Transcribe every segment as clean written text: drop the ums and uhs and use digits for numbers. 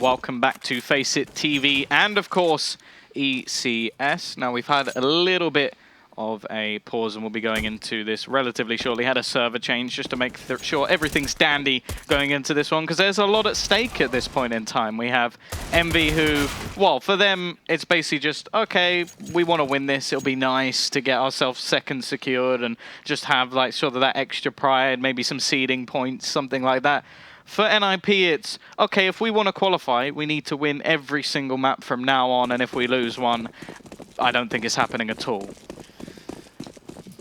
welcome back to FACEIT TV and, of course, ECS. Now, we've had a little bit of a pause and we'll be going into this relatively shortly. Had a server change just to make sure everything's dandy going into this one, because there's a lot at stake at this point in time. We have EnVy who, well, for them, it's basically just, okay, we want to win this. It'll be nice to get ourselves second secured and just have like sort of that extra pride, maybe some seeding points, something like that. For NiP, it's, okay, if we want to qualify, we need to win every single map from now on, and if we lose one, I don't think it's happening at all.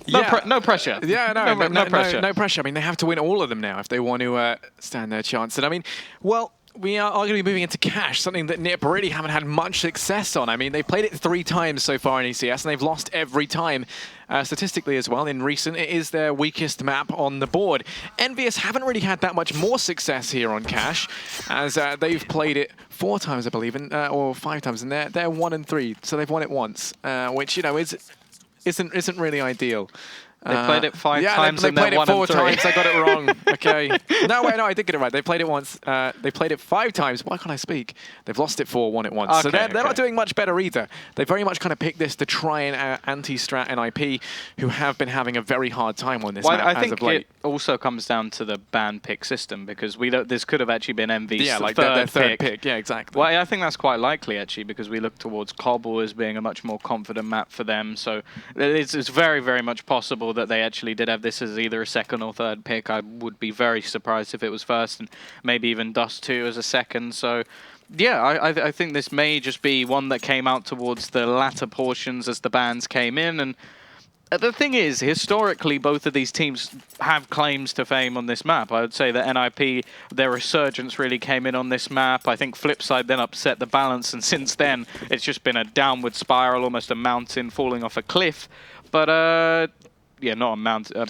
No pressure. Yeah, no pressure. No pressure. I mean, they have to win all of them now if they want to stand their chance. And I mean, well, we are going to be moving into cash, something that NiP really haven't had much success on. I mean, they played it 3 times so far in ECS, and they've lost every time. Statistically as well, in recent, it is their weakest map on the board. EnVyUS haven't really had that much more success here on cash, as they've played it 4 times, I believe, or 5 times, and they're 1 and 3, so they've won it once, which, you know, isn't really ideal. They played it 5 times they and played they're it 1 and 3. 4 times. I got it wrong. Okay. No, wait, no, I did get it right. They played it once. They played it 5 times. Why can't I speak? They've lost it 4, won it once. Okay, so they're not doing much better either. They very much kind of picked this to try and anti-strat NiP, who have been having a very hard time on this map I think as of late. it also comes down to the ban pick system, because this could have actually been EnVy's their third pick. Yeah, exactly. Well, I think that's quite likely, actually, because we look towards Cobble as being a much more confident map for them. So it's very, very much possible that they actually did have this as either a second or third pick. I would be very surprised if it was first, and maybe even Dust 2 as a second. So yeah, I think this may just be one that came out towards the latter portions as the bans came in. And the thing is, historically, both of these teams have claims to fame on this map. I would say that NiP, their resurgence really came in on this map. I think Flipside then upset the balance, and since then, it's just been a downward spiral, almost a mountain falling off a cliff. But yeah, not a mountain.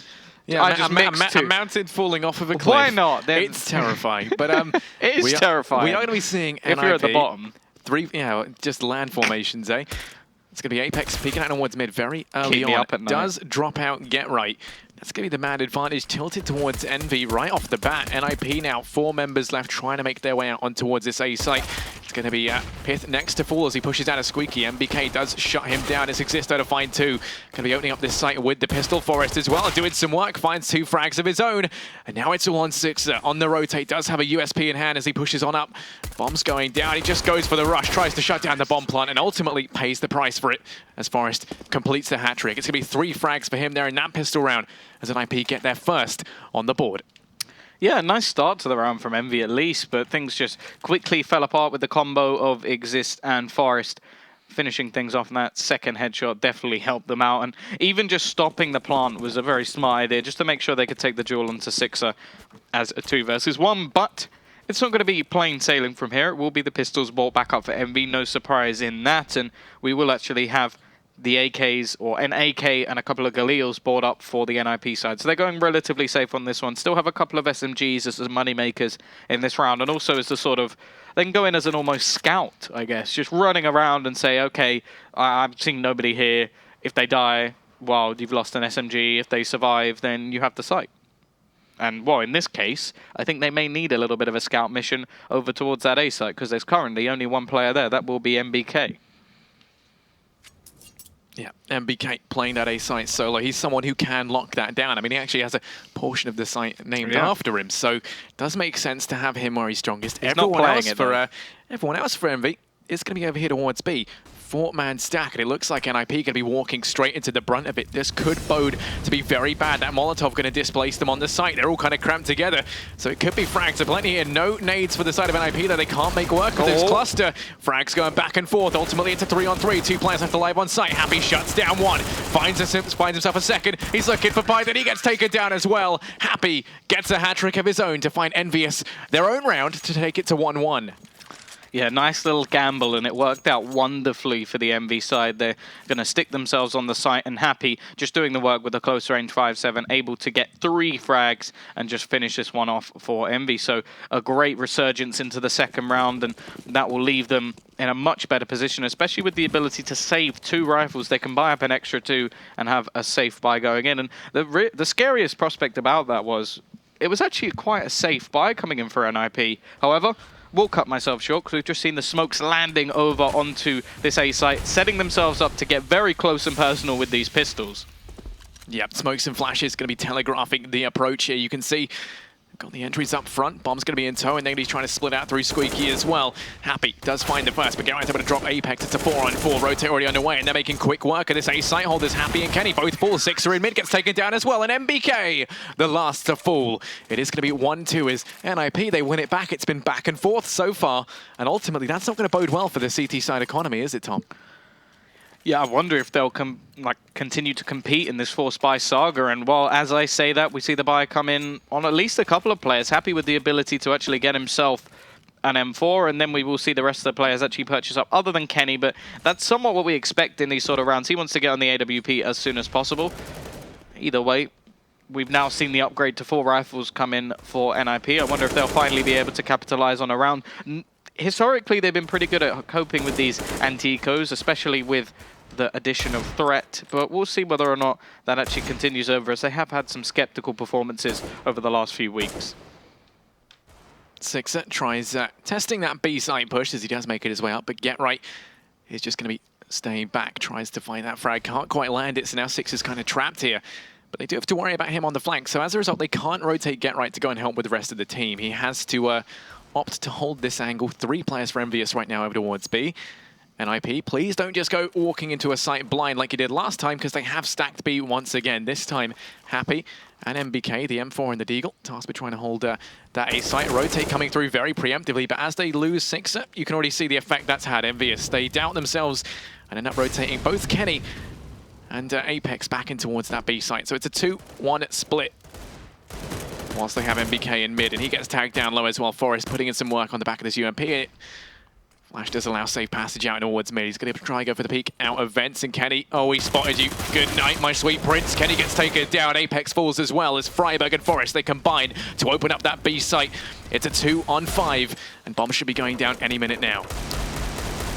Yeah, I just mixed a mountain falling off of a cliff. Why not? It's terrifying. But it is terrifying. We are going to be seeing NiP. If you're at the bottom. 3, just land formations, eh? It's going to be Apex peeking out towards mid very early Keep me on. up at night. Does drop out, get right. That's going to be the mad advantage tilted towards EnVy right off the bat. NiP now 4 members left trying to make their way out on towards this A site. It's going to be pyth next to Fall as he pushes out a Squeaky. NBK does shut him down. It's Xizt to find 2. Going to be opening up this site with the Pistol Forest as well. Doing some work, finds 2 frags of his own. And now it's all on SIXER. On the rotate, does have a USP in hand as he pushes on up. Bomb's going down. He just goes for the rush, tries to shut down the bomb plant, and ultimately pays the price for it as Forest completes the hat trick. It's going to be 3 frags for him there in that pistol round as NiP get their first on the board. Yeah, nice start to the round from EnVy at least, but things just quickly fell apart with the combo of Xizt and Forest. Finishing things off, and that second headshot definitely helped them out. And even just stopping the plant was a very smart idea, just to make sure they could take the duel onto SIXER as a 2 versus 1. But it's not going to be plain sailing from here. It will be the pistols brought back up for EnVy. No surprise in that. And we will actually have the AKs, or an AK and a couple of Galils brought up for the NiP side. So they're going relatively safe on this one. Still have a couple of SMGs as the money makers in this round, and also as the sort of, they can go in as an almost scout, I guess, just running around and say, okay, I'm seeing nobody here. If they die, well, you've lost an SMG. If they survive, then you have the site. And, well, in this case, I think they may need a little bit of a scout mission over towards that A site, because there's currently only 1 player there. That will be NBK. Yeah, NBK playing that A site solo. He's someone who can lock that down. I mean, he actually has a portion of the site named after him, so it does make sense to have him where he's strongest. Everyone else for EnVy is going to be over here towards B. 4-man stack, and it looks like NiP going to be walking straight into the brunt of it. This could bode to be very bad. That Molotov going to displace them on the site. They're all kind of cramped together, so it could be frags. So plenty here. No nades for the side of NiP that they can't make work of this cluster. Frags going back and forth. Ultimately, it's a 3-on-3. 2 players left alive on site. Happy shuts down 1. Finds himself a second. He's looking for pyth, and he gets taken down as well. Happy gets a hat-trick of his own to find EnVyUS their own round to take it to 1-1. Yeah, nice little gamble, and it worked out wonderfully for the EnVy side. They're going to stick themselves on the site, and Happy just doing the work with a close range 5.7, able to get 3 frags and just finish this one off for EnVy. So a great resurgence into the second round, and that will leave them in a much better position, especially with the ability to save 2 rifles. They can buy up an extra 2 and have a safe buy going in. And the scariest prospect about that was, it was actually quite a safe buy coming in for NiP. However, will cut myself short because we've just seen the smokes landing over onto this A site, setting themselves up to get very close and personal with these pistols. Yep, smokes and flashes going to be telegraphing the approach here. You can see got the entries up front. Bomb's going to be in tow, and then he's trying to split out through Squeaky as well. Happy does find the first, but Garrett's able to drop Apex. It's a 4-on-4. Rotate already underway, and they're making quick work of this A site. Holders Happy and Kenny both fall. SIXER in mid gets taken down as well, and NBK, the last to fall. It is going to be 1-2 as NiP, they win it back. It's been back and forth so far, and ultimately that's not going to bode well for the CT side economy, is it, Tom? Yeah, I wonder if they'll continue to compete in this Forced Buy saga. And while, as I say that, we see the buy come in on at least a couple of players, Happy with the ability to actually get himself an M4, and then we will see the rest of the players actually purchase up, other than Kenny. But that's somewhat what we expect in these sort of rounds. He wants to get on the AWP as soon as possible. Either way, we've now seen the upgrade to 4 rifles come in for NiP. I wonder if they'll finally be able to capitalize on a round. Historically, they've been pretty good at coping with these anti-ecos, especially with the addition of threat, but we'll see whether or not that actually continues over, as they have had some skeptical performances over the last few weeks. SIXER tries testing that B site push as he does make it his way up, but Get Right is just going to be staying back, tries to find that frag, can't quite land it, so now SIXER's kind of trapped here. But they do have to worry about him on the flank, so as a result, they can't rotate Get Right to go and help with the rest of the team. He has to opt to hold this angle. 3 players for EnVyUS right now over towards B. NiP, please don't just go walking into a site blind like you did last time, because they have stacked B once again. This time, Happy and NBK, the M4 and the Deagle, tasked with trying to hold that A site. Rotate coming through very preemptively, but as they lose SIXER, you can already see the effect that's had. EnVyUS, they doubt themselves and end up rotating both Kenny and Apex back in towards that B site. So it's a 2-1 split, whilst they have NBK in mid, and he gets tagged down low as well. Forest putting in some work on the back of this UMP. Flash does allow safe passage out towards mid. He's going to try and go for the peek out of vents, and Kenny, oh, he spotted you. Good night, my sweet prince. Kenny gets taken down. Apex falls as well as Friberg and Forest, they combine to open up that B site. It's a 2-on-5, and Bomb should be going down any minute now.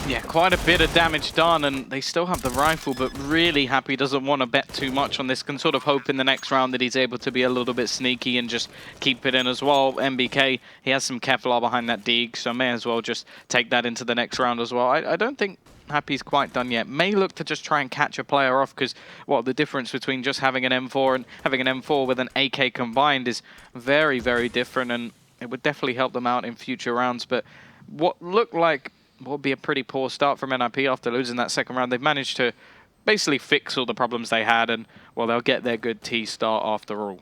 Yeah, quite a bit of damage done, and they still have the rifle, but really Happy doesn't want to bet too much on this. Can sort of hope in the next round that he's able to be a little bit sneaky and just keep it in as well. NBK, he has some Kevlar behind that Deeg, so may as well just take that into the next round as well. I don't think Happy's quite done yet. May look to just try and catch a player off, because, well, the difference between just having an M4 and having an M4 with an AK combined is very, very different, and it would definitely help them out in future rounds. But what looked like will be a pretty poor start from NiP after losing that second round, they've managed to basically fix all the problems they had, and, well, they'll get their good T start after all.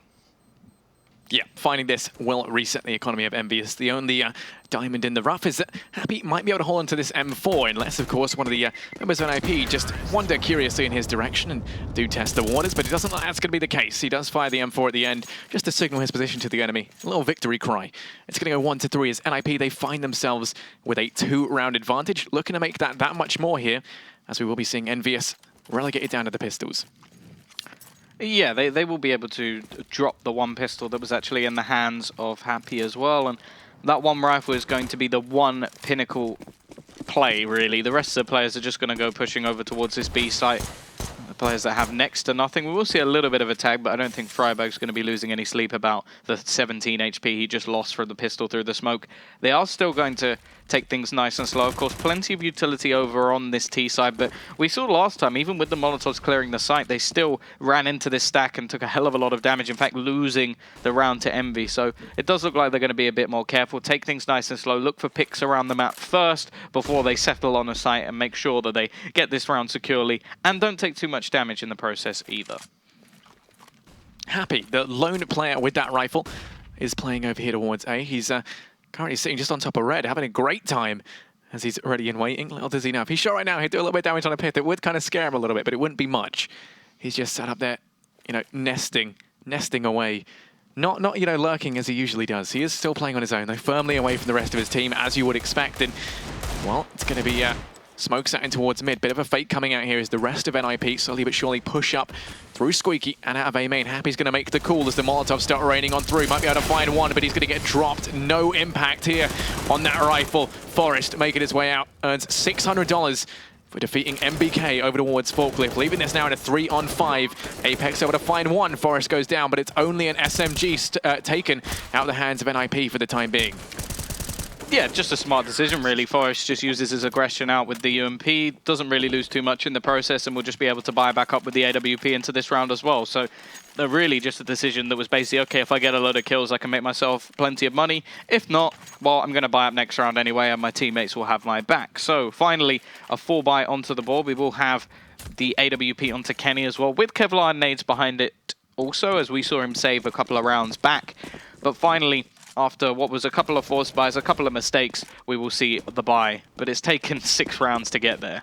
Yeah, finding this will reset the economy of EnVyUS. The only diamond in the rough is that Happy might be able to hold onto this M4, unless, of course, one of the members of NiP just wander curiously in his direction and do test the waters, but it doesn't look like that's going to be the case. He does fire the M4 at the end, just to signal his position to the enemy. A little victory cry. It's going to go 1-3 as NiP, they find themselves with a 2-round advantage, looking to make that much more here, as we will be seeing EnVyUS relegated down to the pistols. Yeah, they will be able to drop the one pistol that was actually in the hands of Happy as well, and that one rifle is going to be the one pinnacle play, really. The rest of the players are just going to go pushing over towards this B site. The players that have next to nothing. We will see a little bit of a tag, but I don't think Friberg's going to be losing any sleep about the 17 HP he just lost from the pistol through the smoke. They are still going to take things nice and slow. Of course, plenty of utility over on this T side, but we saw last time, even with the Molotovs clearing the site, they still ran into this stack and took a hell of a lot of damage, in fact, losing the round to Envy. So it does look like they're going to be a bit more careful, take things nice and slow, look for picks around the map first before they settle on a site, and make sure that they get this round securely and don't take too much damage in the process either. Happy, the lone player with that rifle, is playing over here towards A. He's currently sitting just on top of red, having a great time as he's ready and waiting. Little does he know, if he's shot right now, he'd do a little bit of damage on a pyth. It would kind of scare him a little bit, but it wouldn't be much. He's just sat up there, you know, nesting away. Not you know, lurking as he usually does. He is still playing on his own, though, firmly away from the rest of his team, as you would expect. And, well, it's going to be smokes out in towards mid. Bit of a fake coming out here as the rest of NiP slowly but surely push up through Squeaky and out of A main. Happy's going to make the call as the Molotovs start raining on through. Might be able to find one, but he's going to get dropped. No impact here on that rifle. Forest making his way out, earns $600 for defeating NBK over towards Forklift, leaving this now in a 3-on-5. Apex able to find one. Forest goes down, but it's only an SMG taken out of the hands of NiP for the time being. Yeah, just a smart decision, really. Forest just uses his aggression out with the UMP, doesn't really lose too much in the process, and will just be able to buy back up with the AWP into this round as well. So really just a decision that was basically, okay, if I get a load of kills, I can make myself plenty of money. If not, well, I'm going to buy up next round anyway, and my teammates will have my back. So finally, a 4-buy onto the board. We will have the AWP onto Kenny as well, with Kevlar nades behind it also, as we saw him save a couple of rounds back. But finally, after what was a couple of forced buys, a couple of mistakes, we will see the buy. But it's taken 6 rounds to get there.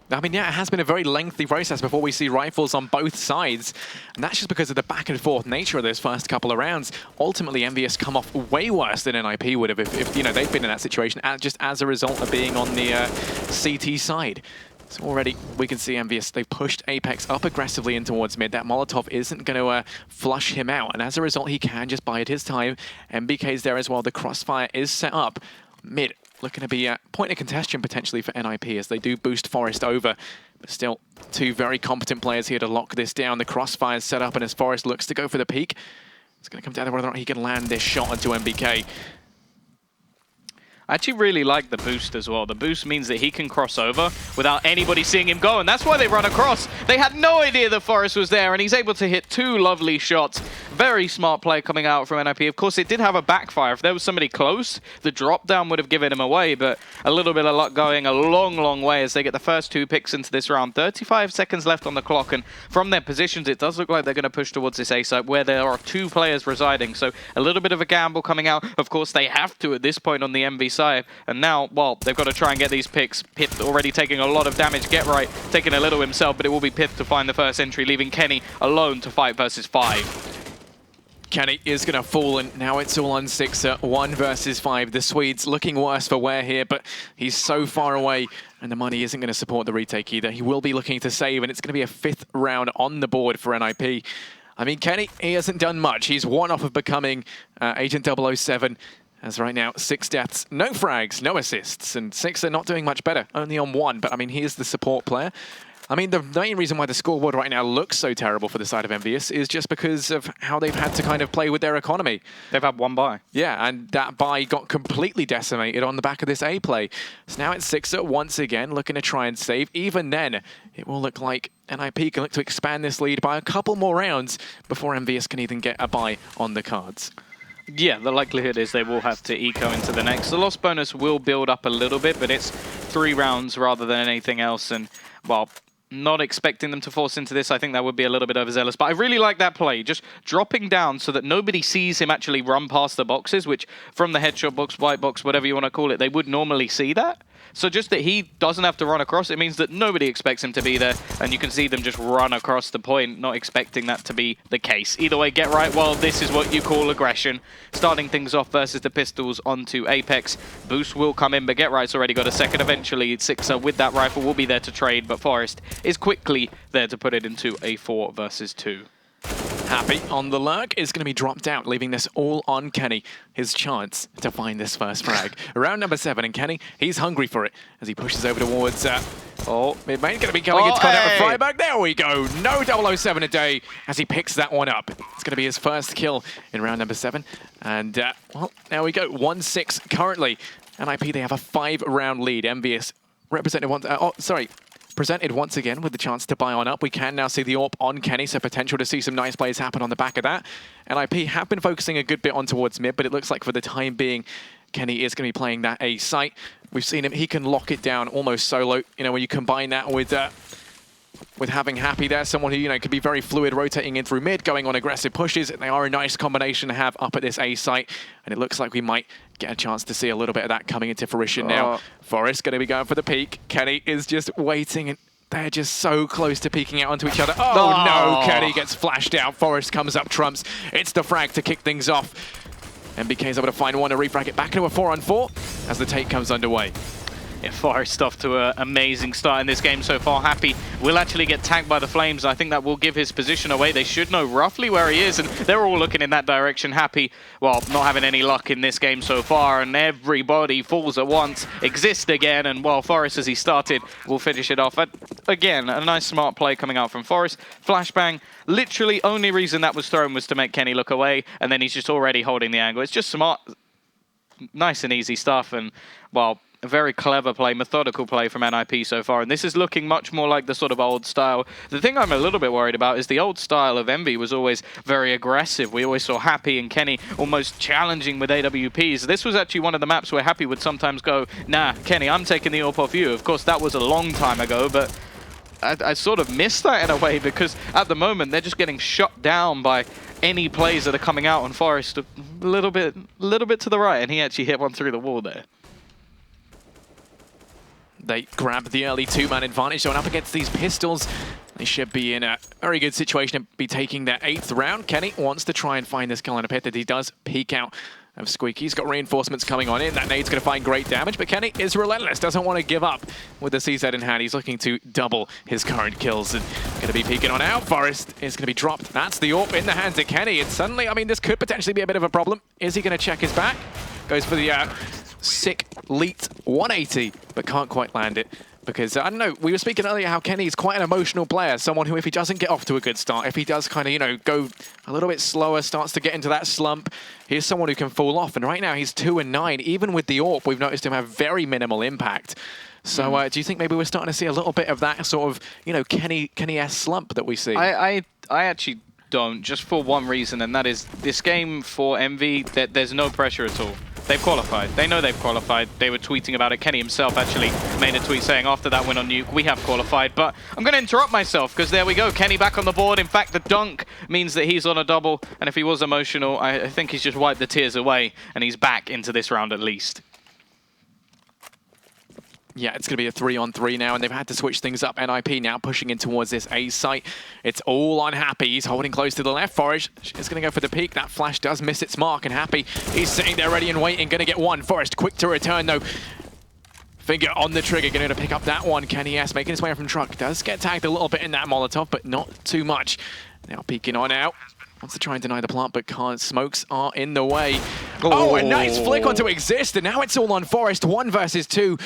I mean, yeah, it has been a very lengthy process before we see rifles on both sides. And that's just because of the back and forth nature of those first couple of rounds. Ultimately, EnVyUS come off way worse than NiP would have if you know, they've been in that situation just as a result of being on the CT side. So already we can see EnVyUS, they've pushed Apex up aggressively in towards mid. That Molotov isn't going to flush him out. And as a result, he can just bide his time. NBK's there as well. The crossfire is set up. Mid looking to be a point of contention potentially for NiP as they do boost Forest over. But still, 2 very competent players here to lock this down. The crossfire's set up, and as Forest looks to go for the peak, it's going to come down to whether or not he can land this shot onto NBK. I actually really like the boost as well. The boost means that he can cross over without anybody seeing him go, and that's why they run across. They had no idea that Forest was there, and he's able to hit 2 lovely shots. Very smart play coming out from NiP. Of course, it did have a backfire. If there was somebody close, the drop down would have given him away, but a little bit of luck going a long, long way as they get the first 2 picks into this round. 35 seconds left on the clock, and from their positions, it does look like they're going to push towards this A site where there are 2 players residing. So a little bit of a gamble coming out. Of course, they have to at this point on the MV side. And now, well, they've got to try and get these picks. pyth already taking a lot of damage. Get right, taking a little himself, but it will be pyth to find the first entry, leaving Kenny alone to fight versus 5. Kenny is going to fall, and now it's all on SIXER. 1 versus 5. The Swede's looking worse for wear here, but he's so far away, and the money isn't going to support the retake either. He will be looking to save, and it's going to be a 5th round on the board for NiP. I mean, Kenny, he hasn't done much. He's 1 off of becoming Agent 007. As right now, 6 deaths, no frags, no assists, and SIXER not doing much better, only on 1. But I mean, he is the support player. I mean, the main reason why the scoreboard right now looks so terrible for the side of EnVyUS is just because of how they've had to kind of play with their economy. They've had 1 buy. Yeah, and that buy got completely decimated on the back of this A play. So now it's SIXER once again looking to try and save. Even then, it will look like NiP can look to expand this lead by a couple more rounds before EnVyUS can even get a buy on the cards. Yeah, the likelihood is they will have to eco into the next. The loss bonus will build up a little bit, but it's 3 rounds rather than anything else. And, well, not expecting them to force into this. I think that would be a little bit overzealous. But I really like that play, just dropping down so that nobody sees him actually run past the boxes, which from the headshot box, white box, whatever you want to call it, they would normally see that. So just that he doesn't have to run across, it means that nobody expects him to be there, and you can see them just run across the point, not expecting that to be the case. Either way, get right, well, this is what you call aggression. Starting things off versus the pistols onto Apex. Boost will come in, but get right's already got a second. Eventually, SIXER with that rifle will be there to trade, but Forest is quickly there to put it into a 4 versus 2. Happy on the lurk is going to be dropped out, leaving this all on Kenny. His chance to find this first frag. Round number 7, and Kenny, he's hungry for it as he pushes over towards... mid main going to be going into contact with Friberg. There we go. No 007 a day as he picks that one up. It's going to be his first kill in round number 7. And, well, there we go. 1-6 currently. NiP, they have a 5-round lead. EnVyUS represented once... presented once again with the chance to buy on up. We can now see the AWP on Kenny, so potential to see some nice plays happen on the back of that. NiP have been focusing a good bit on towards mid, but it looks like for the time being, Kenny is going to be playing that A site. We've seen him, he can lock it down almost solo. You know, when you combine that with having Happy there, someone who, you know, could be very fluid, rotating in through mid, going on aggressive pushes. They are a nice combination to have up at this A site, and it looks like we might get a chance to see a little bit of that coming into fruition now. Forest going to be going for the peak. Kenny is just waiting, and they're just so close to peeking out onto each other. Oh no, Kenny gets flashed out. Forest comes up trumps. It's the frag to kick things off. NBK is able to find one to refrag it back into a 4-on-4 as the take comes underway. Yeah, Forest off to an amazing start in this game so far. Happy will actually get tagged by the Flames. I think that will give his position away. They should know roughly where he is, and they're all looking in that direction. Happy, well, not having any luck in this game so far, and everybody falls at once. Xizt again, and well, Forest, as he started, will finish it off. Again, a nice smart play coming out from Forest. Flashbang. Literally, only reason that was thrown was to make Kenny look away, and then he's just already holding the angle. It's just smart. nice and easy stuff, and, well, a very clever play, methodical play from NiP so far, and this is looking much more like the sort of old style. The thing I'm a little bit worried about is the old style of EnVy was always very aggressive. We always saw Happy and Kenny almost challenging with AWPs. This was actually one of the maps where Happy would sometimes go, nah, Kenny, I'm taking the AWP off you. Of course, that was a long time ago, but I sort of miss that in a way, because at the moment they're just getting shut down by any plays that are coming out on Forest a little bit to the right, and he actually hit one through the wall there. They grab the early two-man advantage, going up against these pistols. They should be in a very good situation to be taking their 8th round. Kenny wants to try and find this kill in a pit that he does peek out of Squeaky. He's got reinforcements coming on in. That nade's going to find great damage, but Kenny is relentless, doesn't want to give up with the CZ in hand. He's looking to double his current kills and going to be peeking on out. Forest is going to be dropped. That's the AWP in the hands of Kenny. And suddenly, I mean, this could potentially be a bit of a problem. Is he going to check his back? Goes for the sick leet 180, but can't quite land it. Because, I don't know, we were speaking earlier how Kenny's quite an emotional player, someone who, if he doesn't get off to a good start, if he does kind of, you know, go a little bit slower, starts to get into that slump, he's someone who can fall off. And right now, he's 2 and 9. Even with the AWP, we've noticed him have very minimal impact. So do you think maybe we're starting to see a little bit of that sort of, you know, Kenny-esque slump that we see? I actually don't, just for one reason, and that is this game for EnVy, there's no pressure at all. They've qualified. They know they've qualified. They were tweeting about it. Kenny himself actually made a tweet saying after that win on Nuke, we have qualified. But I'm going to interrupt myself because there we go. Kenny back on the board. In fact, the dunk means that he's on a double. And if he was emotional, I think he's just wiped the tears away and he's back into this round at least. Yeah, it's going to be a 3-on-3 now, and they've had to switch things up. NiP now pushing in towards this A site. It's all on Happy. He's holding close to the left. Forest is going to go for the peek. That flash does miss its mark, and Happy, he's sitting there ready and waiting. Going to get one. Forest quick to return, though. Finger on the trigger, going to pick up that one. Kenny S making his way from truck. Does get tagged a little bit in that Molotov, but not too much. Now peeking on out. Wants to try and deny the plant, but can't. Smokes are in the way. Oh, a nice flick onto Xizt, and now it's all on Forest. 1 versus 2.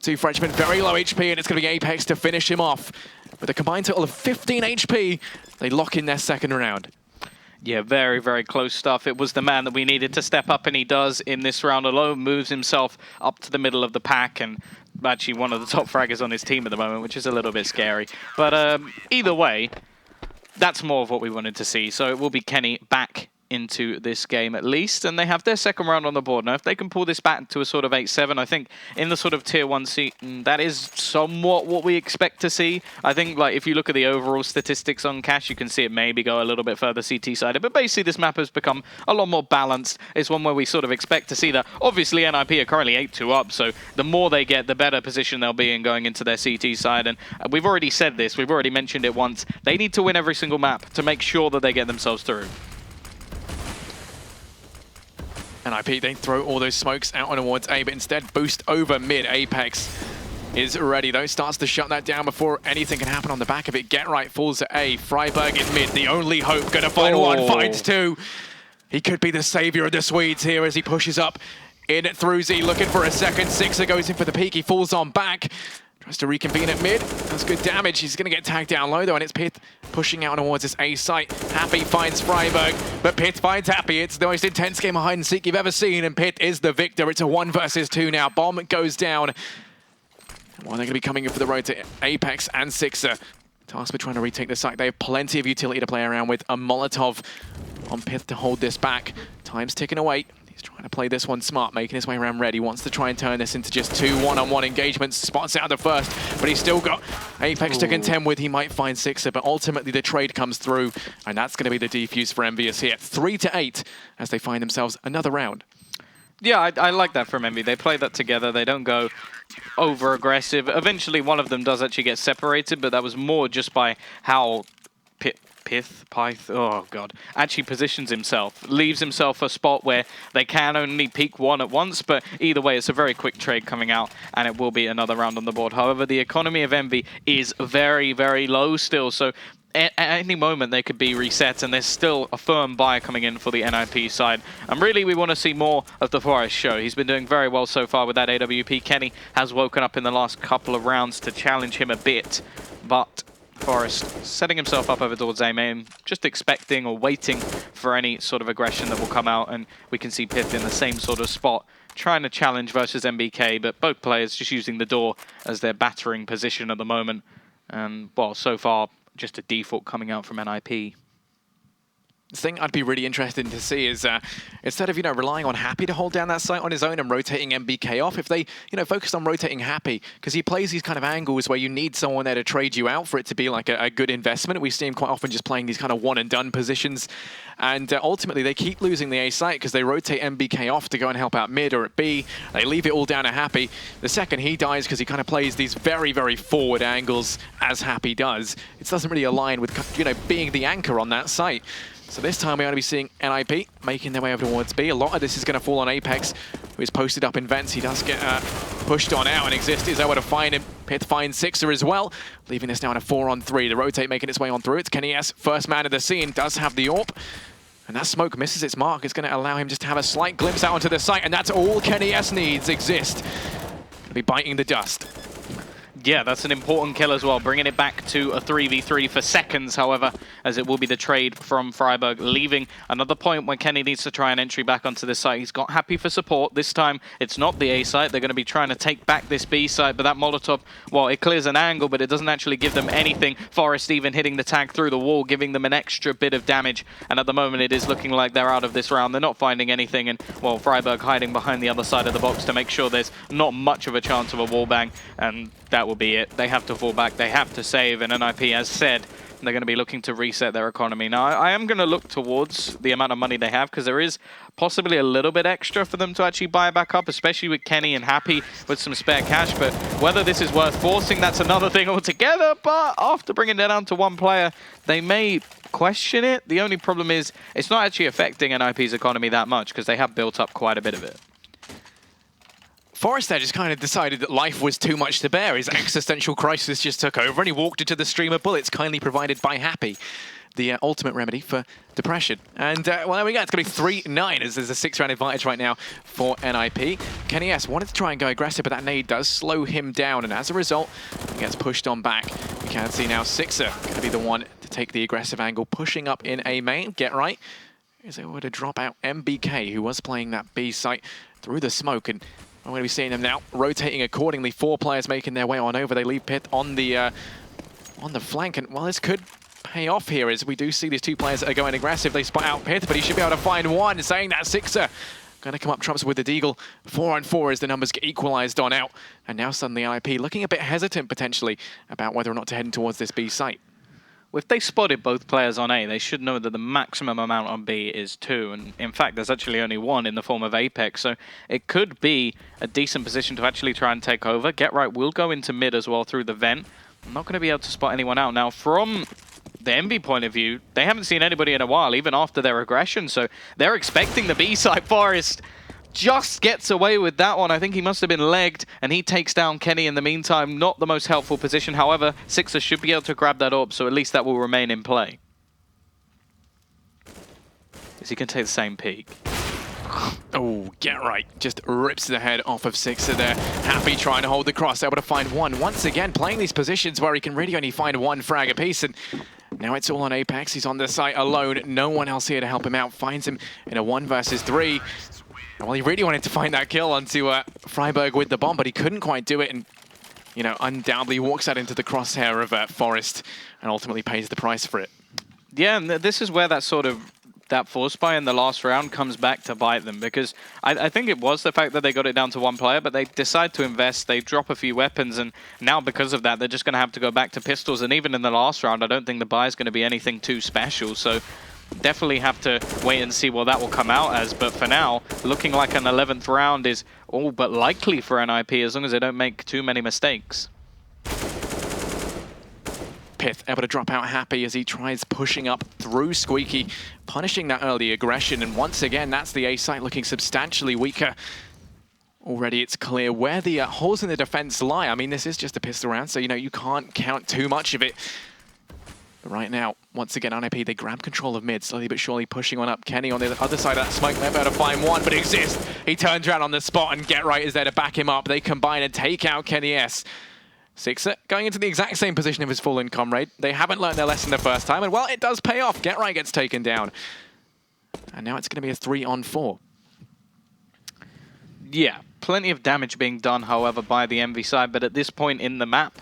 2 Frenchmen, very low HP, and it's going to be Apex to finish him off. With a combined total of 15 HP, they lock in their 2nd round. Yeah, very, very close stuff. It was the man that we needed to step up, and he does in this round alone. Moves himself up to the middle of the pack, and actually one of the top fraggers on his team at the moment, which is a little bit scary. But either way, that's more of what we wanted to see. So it will be Kenny back into this game at least, and they have their 2nd round on the board. Now, if they can pull this back to a sort of 8-7, I think in the sort of tier 1 seat, that is somewhat what we expect to see. I think, like, if you look at the overall statistics on Cash, you can see it maybe go a little bit further CT-sided, but basically this map has become a lot more balanced. It's one where we sort of expect to see that. Obviously, NiP are currently 8-2 up, so the more they get, the better position they'll be in going into their CT side, and we've already said this, we've already mentioned it once, they need to win every single map to make sure that they get themselves through. NiP, they throw all those smokes out towards A, but instead boost over mid. Apex is ready, though. Starts to shut that down before anything can happen on the back of it. Get right falls to A. Friberg in mid, the only hope. Gonna find one, finds 2. He could be the savior of the Swedes here as he pushes up in through Z, looking for a second. SIXER goes in for the peek. He falls on back. Tries to reconvene at mid. That's good damage. He's going to get tagged down low, though, and it's pyth pushing out towards this A site. Happy finds Friberg, but pyth finds Happy. It's the most intense game of hide-and-seek you've ever seen, and pyth is the victor. It's a 1 versus 2 now. Bomb goes down. Well, they're going to be coming in for the road to Apex and SIXER. TaskBee trying to retake the site. They have plenty of utility to play around with. A Molotov on pyth to hold this back. Time's ticking away. He's trying to play this one smart, making his way around red. He wants to try and turn this into just 2 one-on-one engagements. Spots out the first, but he's still got Apex to contend with. He might find SIXER, but ultimately the trade comes through, and that's going to be the defuse for EnVyUS here. 3-8 as they find themselves another round. Yeah, I like that from EnVy. They play that together. They don't go over-aggressive. Eventually, one of them does actually get separated, but that was more just by how pyth, oh god, actually positions himself, leaves himself a spot where they can only peek one at once, but either way, it's a very quick trade coming out, and it will be another round on the board. However, the economy of EnVy is very, very low still, so at any moment they could be reset, and there's still a firm buy coming in for the NiP side. And really, we want to see more of the Forest show. He's been doing very well so far with that AWP. Kenny has woken up in the last couple of rounds to challenge him a bit, but Forest setting himself up over towards A main, just expecting or waiting for any sort of aggression that will come out, and we can see pyth in the same sort of spot, trying to challenge versus NBK, but both players just using the door as their battering position at the moment. And, well, so far, just a default coming out from NiP. The thing I'd be really interested to see is instead of, relying on Happy to hold down that site on his own and rotating NBK off, if they, focused on rotating Happy, because he plays these kind of angles where you need someone there to trade you out for it to be like a good investment. We see him quite often just playing these kind of one-and-done positions. And ultimately, they keep losing the A site because they rotate NBK off to go and help out mid or at B. They leave it all down to Happy. The second he dies, because he kind of plays these very, very forward angles as Happy does, it doesn't really align with, being the anchor on that site. So this time we're going to be seeing NiP making their way over towards B. A lot of this is going to fall on Apex, who is posted up in vents. He does get pushed on out, and Xizt is able to find him. pyth finds SIXER as well, leaving this now in a 4-on-3. The rotate making its way on through. It's kennyS, first man of the scene, does have the AWP. And that smoke misses its mark. It's going to allow him just to have a slight glimpse out onto the site, and that's all kennyS needs. Xizt going to be biting the dust. Yeah, that's an important kill as well, bringing it back to a 3v3 for seconds, however, as it will be the trade from Friberg, leaving another point when Kenny needs to try an entry back onto this site. He's got Happy for support. This time, it's not the A site. They're going to be trying to take back this B site, but that Molotov, well, it clears an angle, but it doesn't actually give them anything. Forest even hitting the tag through the wall, giving them an extra bit of damage, and at the moment, it is looking like they're out of this round. They're not finding anything, and, well, Friberg hiding behind the other side of the box to make sure there's not much of a chance of a wallbang, and that will be it. They have to fall back, they have to save, and NiP has said they're going to be looking to reset their economy. Now, I am going to look towards the amount of money they have, because there is possibly a little bit extra for them to actually buy back up, especially with Kenny and Happy with some spare cash, but whether this is worth forcing, that's another thing altogether. But after bringing it down to one player, they may question it. The only problem is it's not actually affecting NiP's economy that much, because they have built up quite a bit of it. Forrest there just kind of decided that life was too much to bear. His existential crisis just took over, and he walked into the stream of bullets kindly provided by Happy, the ultimate remedy for depression. And, well, there we go. It's going to be 3-9 as there's a 6-round advantage right now for NiP. kennyS wanted to try and go aggressive, but that nade does slow him down, and as a result, he gets pushed on back. We can see now SIXER going to be the one to take the aggressive angle, pushing up in A main. Get right. Is able to drop out NBK, who was playing that B site, through the smoke, and I'm going to be seeing them now rotating accordingly. 4 players making their way on over. They leave pyth on the flank, and well, this could pay off here as we do see these 2 players that are going aggressive. They spot out pyth, but he should be able to find one. Saying that SIXER going to come up trumps with the deagle. 4-on-4 as the numbers get equalized on out, and now suddenly NiP looking a bit hesitant potentially about whether or not to head towards this B site. If they spotted both players on A, they should know that the maximum amount on B is 2. And in fact, there's actually only 1 in the form of Apex. So it could be a decent position to actually try and take over. Get right will go into mid as well through the vent. I'm not going to be able to spot anyone out. Now, from the Envy point of view, they haven't seen anybody in a while, even after their aggression. So they're expecting the B side. Forest just gets away with that one. I think he must have been legged, and he takes down Kenny in the meantime. Not the most helpful position. However, SIXER should be able to grab that up, so at least that will remain in play. Is he going to take the same peek? Oh, get right. Just rips the head off of SIXER there. Happy trying to hold the cross, able to find one. Once again, playing these positions where he can really only find 1 frag apiece, and now it's all on Apex. He's on the site alone. No one else here to help him out. Finds him in a 1 versus 3. Well, he really wanted to find that kill onto Friberg with the bomb, but he couldn't quite do it, and, undoubtedly walks out into the crosshair of Forest and ultimately pays the price for it. Yeah, and this is where that force buy in the last round comes back to bite them, because I think it was the fact that they got it down to 1 player, but they decide to invest, they drop a few weapons, and now because of that, they're just going to have to go back to pistols, and even in the last round, I don't think the buy is going to be anything too special, so definitely have to wait and see what that will come out as, but for now, looking like an 11th round is all but likely for NiP as long as they don't make too many mistakes. pyth able to drop out Happy as he tries pushing up through Squeaky, punishing that early aggression, and once again, that's the A site looking substantially weaker. Already it's clear where the holes in the defense lie. I mean, this is just a pistol round, so, you can't count too much of it. But right now, once again, NiP, they grab control of mid, slowly but surely pushing on up. Kenny on the other side of that smoke, they're about to find one, but Xizt. He turns around on the spot, and Get Right is there to back him up. They combine and take out kennyS. SIXER going into the exact same position of his fallen comrade. They haven't learned their lesson the first time, and well, it does pay off. Get Right gets taken down. And now it's going to be a 3-on-4. Yeah, plenty of damage being done, however, by the Envy side, but at this point in the map,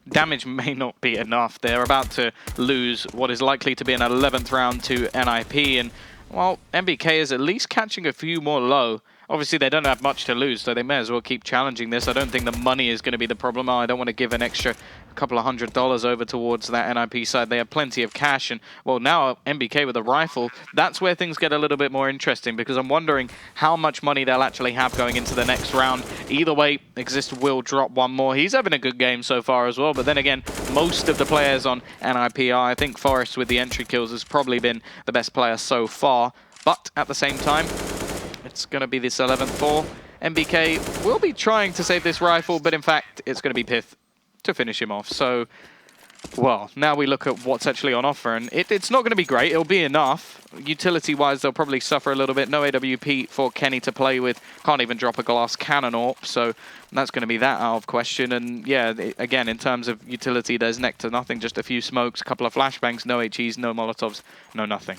damage may not be enough. They're about to lose what is likely to be an 11th round to NiP, and, well, NBK is at least catching a few more low. Obviously, they don't have much to lose, so they may as well keep challenging this. I don't think the money is going to be the problem. I don't want to give an extra couple of $100 over towards that NiP side. They have plenty of cash, and, well, now NBK with a rifle, that's where things get a little bit more interesting, because I'm wondering how much money they'll actually have going into the next round. Either way, Xizt will drop one more. He's having a good game so far as well, but then again, most of the players on NiP are. I think Forest with the entry kills has probably been the best player so far, but at the same time, it's going to be this 11th-4. NBK will be trying to save this rifle, but in fact, it's going to be pyth to finish him off. So, well, now we look at what's actually on offer, and it's not going to be great. It'll be enough. Utility-wise, they'll probably suffer a little bit. No AWP for Kenny to play with. Can't even drop a glass cannon AWP, so that's going to be that out of question. And yeah, again, in terms of utility, there's next to nothing. Just a few smokes, a couple of flashbangs, no HEs, no Molotovs, no nothing.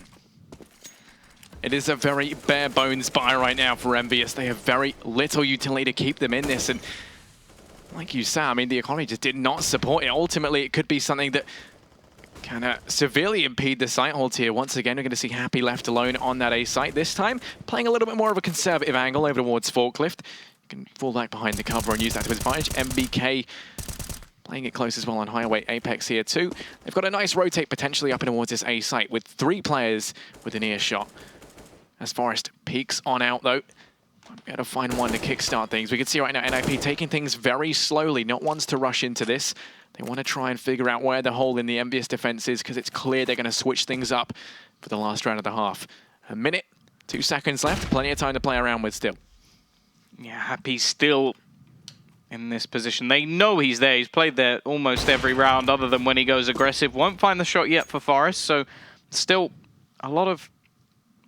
It is a very bare bones buy right now for EnVyUS. They have very little utility to keep them in this, and like you said, I mean, the economy just did not support it. Ultimately, it could be something that can severely impede the site hold here. Once again, we're going to see Happy left alone on that A site. This time, playing a little bit more of a conservative angle over towards Forklift. You can fall back behind the cover and use that to his advantage. NBK playing it close as well on Highway Apex here too. They've got a nice rotate potentially up and towards this A site with 3 players with an earshot. As Forest peeks on out, though, might be able to find one to kickstart things. We can see right now NiP taking things very slowly, not ones to rush into this. They want to try and figure out where the hole in the EnVyUS defense is, because it's clear they're going to switch things up for the last round of the half. A minute, 2 seconds left, plenty of time to play around with still. Yeah, Happy's still in this position. They know he's there. He's played there almost every round, other than when he goes aggressive. Won't find the shot yet for Forest, so still a lot of,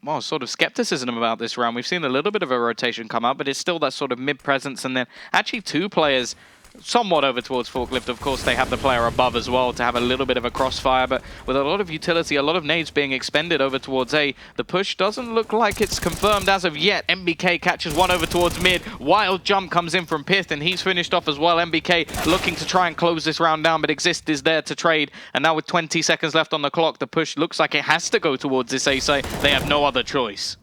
well, sort of skepticism about this round. We've seen a little bit of a rotation come up, but it's still that sort of mid-presence, and then actually 2 players somewhat over towards Forklift. Of course, they have the player above as well to have a little bit of a crossfire, but with a lot of utility, a lot of nades being expended over towards A, the push doesn't look like it's confirmed as of yet. NBK catches one over towards mid. Wild jump comes in from pyth, and he's finished off as well. NBK looking to try and close this round down, but Xizt is there to trade, and now with 20 seconds left on the clock, the push looks like it has to go towards this A site. They have no other choice.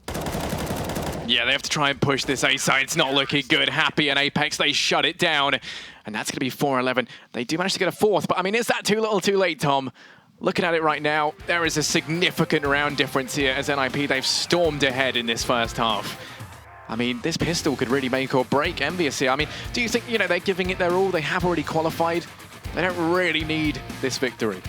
Yeah, they have to try and push this A side. It's not looking good. Happy and Apex, they shut it down. And that's going to be 4-11. They do manage to get a 4th, but I mean, is that too little too late, Tom? Looking at it right now, there is a significant round difference here as NiP, they've stormed ahead in this first half. I mean, this pistol could really make or break EnVyUS here. I mean, do you think, they're giving it their all? They have already qualified. They don't really need this victory.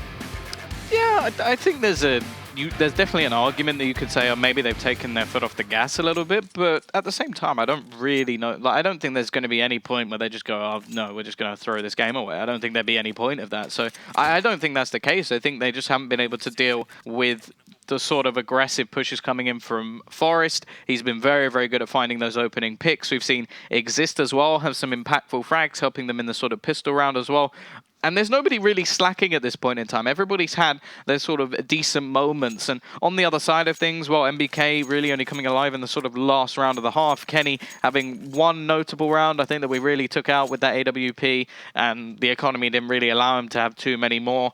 Yeah, I think there's definitely an argument that you could say, oh, maybe they've taken their foot off the gas a little bit, but at the same time, I don't really know. Like, I don't think there's going to be any point where they just go, oh, no, we're just going to throw this game away. I don't think there'd be any point of that. So I don't think that's the case. I think they just haven't been able to deal with the sort of aggressive pushes coming in from Forest. He's been very, very good at finding those opening picks. We've seen Xizt as well have some impactful frags, helping them in the sort of pistol round as well. And there's nobody really slacking at this point in time. Everybody's had their sort of decent moments. And on the other side of things, well, NBK really only coming alive in the sort of last round of the half. Kenny having one notable round, I think, that we really took out with that AWP. And the economy didn't really allow him to have too many more.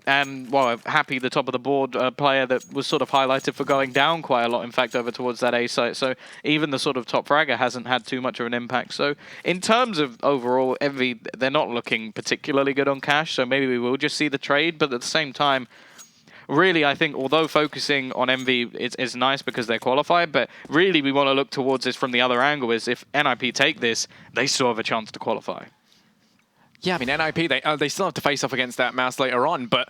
And, well, Happy, the top of the board player that was sort of highlighted for going down quite a lot, in fact, over towards that A site. So even the sort of top fragger hasn't had too much of an impact. So in terms of overall, Envy, they're not looking particularly good on cash. So maybe we will just see the trade. But at the same time, really, I think, although focusing on Envy is nice because they're qualified, but really we want to look towards this from the other angle, is if NiP take this, they still have a chance to qualify. Yeah, I mean, NiP, they still have to face off against that mouse later on, but,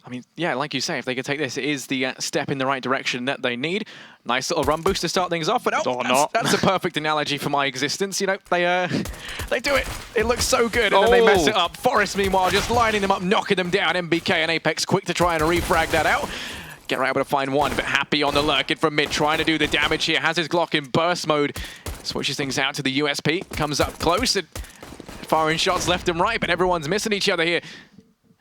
I mean, yeah, like you say, if they could take this, it is the step in the right direction that they need. Nice little run boost to start things off, but that's a perfect analogy for my existence. They do it. It looks so good, and then they mess it up. Forest, meanwhile, just lining them up, knocking them down. NBK and Apex quick to try and refrag that out. Get right able to find one, but Happy on the lurking from mid, trying to do the damage here. Has his Glock in burst mode. Switches things out to the USP. Comes up close and firing shots left and right, but everyone's missing each other here.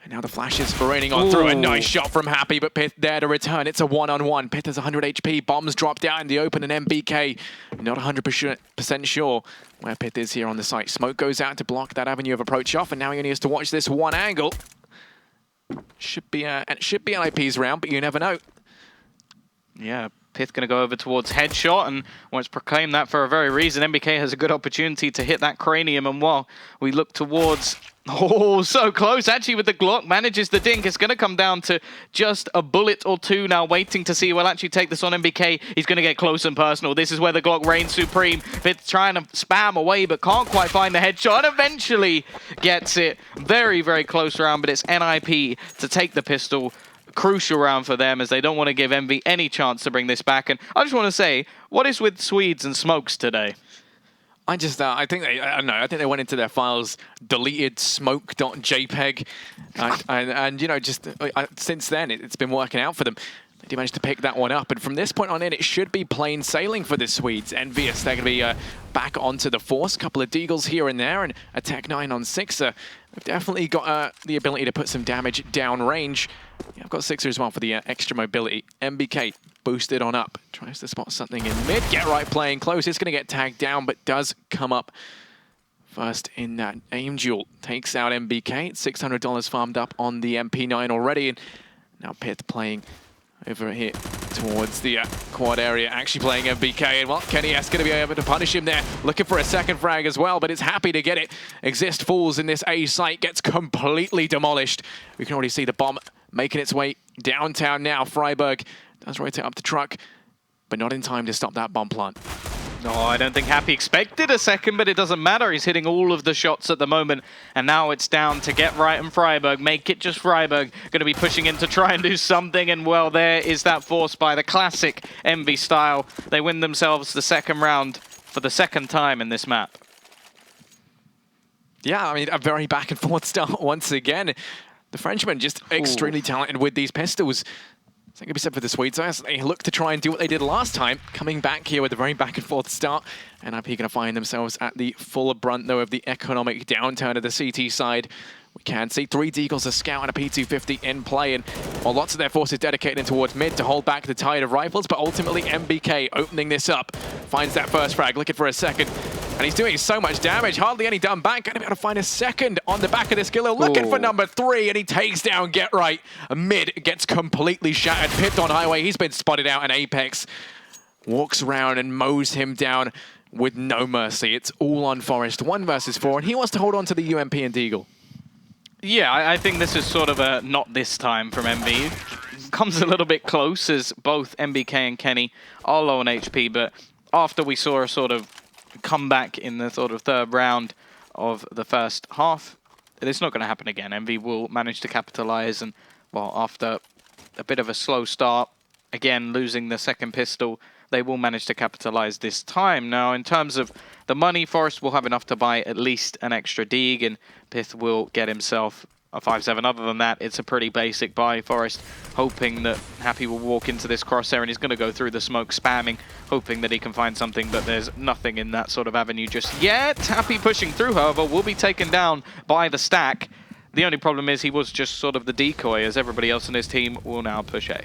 And now the flashes are raining on through. A nice shot from Happy, but pyth there to return. It's a one-on-one. pyth has 100 HP. Bombs dropped out in the open, and NBK not 100% sure where pyth is here on the site. Smoke goes out to block that avenue of approach off, and now he only has to watch this one angle. Should be NiP's round, but you never know. Yeah, pyth going to go over towards headshot, and it's proclaimed that for a very reason. NBK has a good opportunity to hit that cranium, and while we look towards... Oh, so close. Actually, with the Glock, manages the dink. It's going to come down to just a bullet or two now, waiting to see who will actually take this on NBK. He's going to get close and personal. This is where the Glock reigns supreme. pyth trying to spam away, but can't quite find the headshot. And eventually gets it. Very, very close round, but it's NiP to take the pistol. Crucial round for them, as they don't want to give Envy any chance to bring this back. And I just want to say, what is with Swedes and smokes today? I think they went into their files, deleted smoke.jpg, and you know, since then it's been working out for them. They managed to pick that one up, and from this point on in, it should be plain sailing for the Swedes. EnVyUS, they're going to be back onto the force. Couple of deagles here and there, and a Tech 9 on SIXER. They've definitely got the ability to put some damage down range. Yeah, I've got SIXER as well for the extra mobility. NBK boosted on up, tries to spot something in mid. Get right playing close. It's going to get tagged down, but does come up first in that aim duel. Takes out NBK. It's $600 farmed up on the MP9 already, and now pyth playing over here towards the quad area, actually playing NBK, and well, kenny's going to be able to punish him there, looking for a second frag as well, but it's happy to get it. Xizt falls in this A site, gets completely demolished. We can already see the bomb making its way downtown now. Friberg does rotate up the truck, but not in time to stop that bomb plant. No, I don't think Happy expected a second, but it doesn't matter. He's hitting all of the shots at the moment, and now it's down to Get Right and Friberg. Make it just Friberg. Going to be pushing in to try and do something, and well, there is that force by the classic Envy style. They win themselves the second round for the second time in this map. Yeah, I mean, a very back and forth start once again. The Frenchman just extremely talented with these pistols. Something to be said for the Swedes. They look to try and do what they did last time, coming back here with a very back and forth start. And NiP going to find themselves at the full brunt, though, of the economic downturn of the CT side. We can see 3 deagles, a scout, and a P250 in play, and while lots of their forces dedicated in towards mid to hold back the tide of rifles, but ultimately NBK opening this up, finds that first frag, looking for a second, and he's doing so much damage, hardly any done back. Gonna be able to find a second on the back of this killer, looking for number 3, and he takes down Get Right. Mid gets completely shattered, pyth on highway, he's been spotted out in Apex, walks around and mows him down with no mercy. It's all on Forest, 1 versus 4, and he wants to hold on to the UMP and deagle. Yeah, I think this is sort of a not this time from Envy. Comes a little bit close as both NBK and Kenny are low on HP, but after we saw a sort of comeback in the sort of third round of the first half, it's not going to happen again. Envy will manage to capitalize, and well, after a bit of a slow start, again losing the second pistol, they will manage to capitalize this time. Now, in terms of the money, Forest will have enough to buy at least an extra deag, and pyth will get himself a 5-7. Other than that, it's a pretty basic buy. Forest hoping that Happy will walk into this crosshair, and he's going to go through the smoke, spamming, hoping that he can find something, but there's nothing in that sort of avenue just yet. Happy pushing through, however, will be taken down by the stack. The only problem is he was just sort of the decoy, as everybody else in his team will now push A.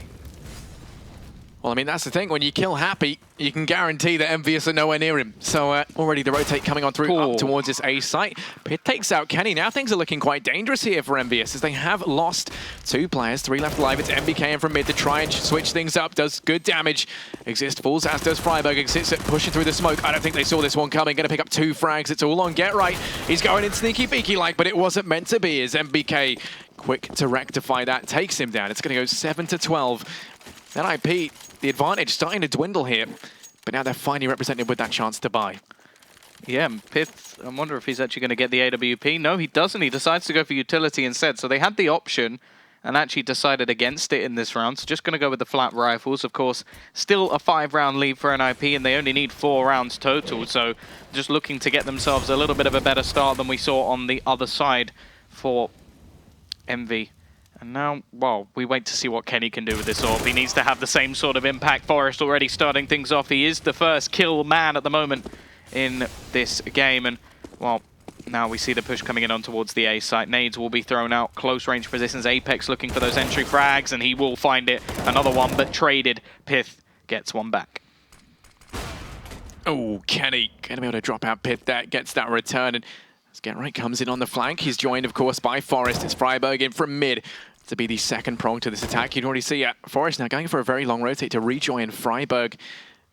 Well, I mean, that's the thing. When you kill Happy, you can guarantee that EnVyUS are nowhere near him. So already the rotate coming on through up towards this A site. pyth takes out Kenny. Now things are looking quite dangerous here for EnVyUS, as they have lost 2 players, 3 left alive. It's NBK in from mid to try and switch things up. Does good damage. Xizt falls, as does Friberg. Xizt pushing through the smoke. I don't think they saw this one coming. Going to pick up 2 frags. It's all on Get Right. He's going in sneaky beaky like, but it wasn't meant to be, as NBK quick to rectify that. Takes him down. It's going to go 7-12. NiP, the advantage starting to dwindle here, but now they're finally represented with that chance to buy. Yeah, pyth, I wonder if he's actually going to get the AWP. No, he doesn't. He decides to go for utility instead. So they had the option and actually decided against it in this round. So just going to go with the flat rifles. Of course, still a 5-round lead for NiP, and they only need 4 rounds total. So just looking to get themselves a little bit of a better start than we saw on the other side for Envy. And now, well, we wait to see what Kenny can do with this AWP. He needs to have the same sort of impact. Forest already starting things off. He is the first kill man at the moment in this game. And, well, now we see the push coming in on towards the A site. Nades will be thrown out, close range positions. Apex looking for those entry frags, and he will find it. Another one, but traded. pyth gets one back. Oh, Kenny gonna be able to drop out pyth there, gets that return, and as GetRight comes in on the flank, he's joined, of course, by Forest. It's Friberg in from mid to be the second prong to this attack. You can already see Forest now going for a very long rotate to rejoin Friberg.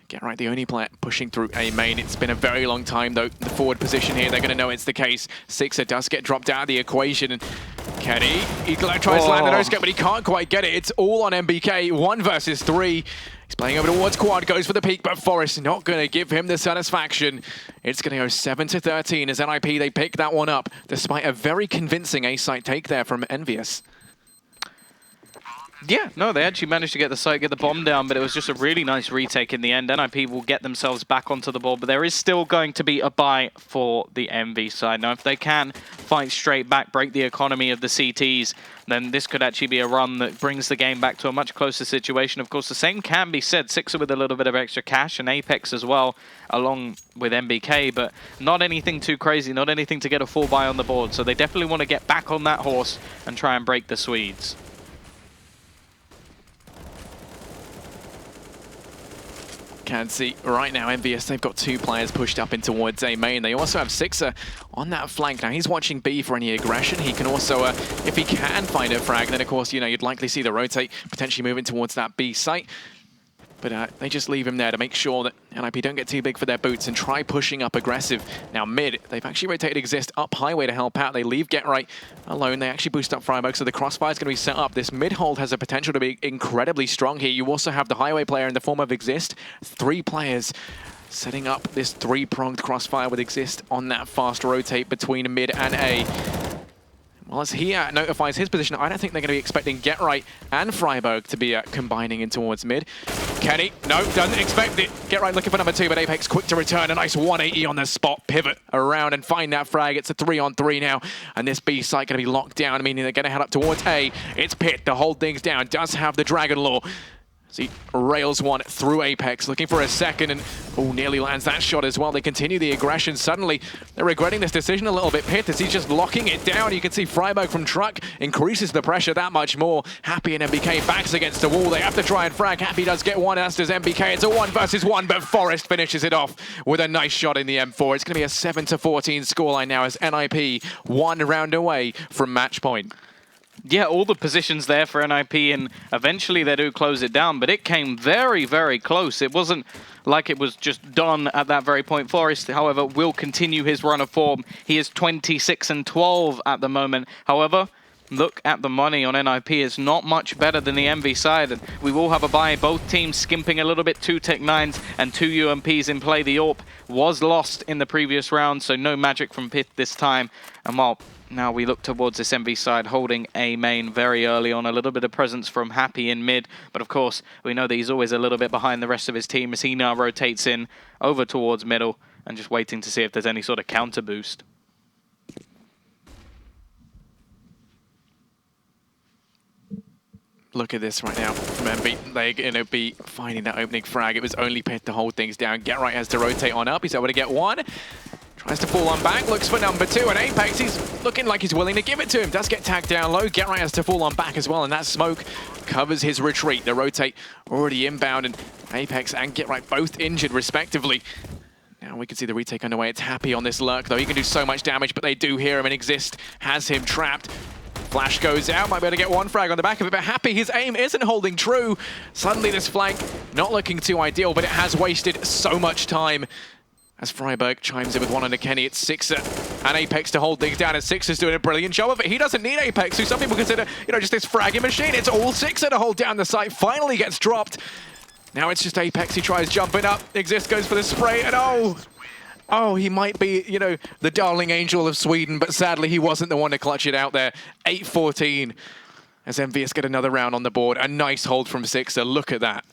GetRight, the only player pushing through A main. It's been a very long time, though. The forward position here, they're going to know it's the case. SIXER does get dropped out of the equation. And Kenny, he tries to land a no-scope, but he can't quite get it. It's all on NBK, 1 versus 3. He's playing over towards quad, goes for the peak, but Forest not going to give him the satisfaction. It's going to go 7-13 as NiP, they pick that one up, despite a very convincing A-site take there from EnVyUS. Yeah, no, they actually managed to get the site, get the bomb down, but it was just a really nice retake in the end. NiP will get themselves back onto the board, but there is still going to be a buy for the EnVy side. Now, if they can fight straight back, break the economy of the CTs, then this could actually be a run that brings the game back to a much closer situation. Of course, the same can be said. SIXER with a little bit of extra cash, and Apex as well, along with NBK, but not anything too crazy, not anything to get a full buy on the board. So they definitely want to get back on that horse and try and break the Swedes. Can see right now EnVyUS, they've got 2 players pushed up in towards A main. They also have SIXER on that flank. Now he's watching B for any aggression. He can also, if he can find a frag, then of course, you know, you'd likely see the rotate potentially moving towards that B site. But they just leave him there to make sure that NiP don't get too big for their boots and try pushing up aggressive. Now mid, they've actually rotated Xizt up highway to help out. They leave GetRight alone. They actually boost up Friberg, so the crossfire is going to be set up. This mid hold has a potential to be incredibly strong here. You also have the highway player in the form of Xizt. 3 players setting up this 3-pronged crossfire with Xizt on that fast rotate between mid and A. Well, as he notifies his position, I don't think they're going to be expecting GetRight and Friberg to be combining in towards mid. Kenny, no, doesn't expect it. GetRight looking for number 2, but Apex quick to return. A nice 180 on the spot, pivot around and find that frag. It's a 3-on-3 now, and this B site going to be locked down, meaning they're going to head up towards A. It's pyth to hold things down, does have the Dragon Law. See, rails one through Apex, looking for a second, and nearly lands that shot as well. They continue the aggression. Suddenly, they're regretting this decision a little bit. pyth, as he's just locking it down. You can see Friberg from truck increases the pressure that much more. Happy and NBK backs against the wall. They have to try and frag. Happy does get one, as does NBK. It's a 1 versus 1, but Forest finishes it off with a nice shot in the M4. It's going to be a 7-14 scoreline now as NiP 1 round away from match point. Yeah, all the positions there for NiP, and eventually they do close it down, but it came very, very close. It wasn't like it was just done at that very point. Forest, however, will continue his run of form. He is 26-12 at the moment. However, look at the money on NiP. It's not much better than the EnVy side. And we will have a buy. Both teams skimping a little bit. 2 Tech 9s and 2 UMPs in play. The AWP was lost in the previous round, so no magic from pyth this time. And while now we look towards this EnVy side, holding A main very early on. A little bit of presence from Happy in mid. But of course, we know that he's always a little bit behind the rest of his team as he now rotates in over towards middle and just waiting to see if there's any sort of counter boost. Look at this right now from EnVy. They're going to be finding that opening frag. It was only pyth to hold things down. GetRight has to rotate on up. He's able to get 1. Tries to fall on back, looks for number 2, and Apex, he's looking like he's willing to give it to him. Does get tagged down low. GetRight has to fall on back as well, and that smoke covers his retreat. The rotate already inbound, and Apex and GetRight both injured respectively. Now we can see the retake underway. It's Happy on this lurk, though. He can do so much damage, but they do hear him, and Xizt has him trapped. Flash goes out, might be able to get 1 frag on the back of it, but Happy, his aim isn't holding true. Suddenly this flank not looking too ideal, but it has wasted so much time. As Friberg chimes in with 1 under Kenny, it's SIXER and Apex to hold things down, and SIXER's doing a brilliant job of it. He doesn't need Apex, who some people consider, you know, just this fragging machine. It's all SIXER to hold down the site. Finally gets dropped. Now it's just Apex. He tries jumping up. Xizt goes for the spray, and oh, he might be, you know, the darling angel of Sweden, but sadly he wasn't the one to clutch it out there. 8-14 as EnVyUS get another round on the board. A nice hold from SIXER. Look at that.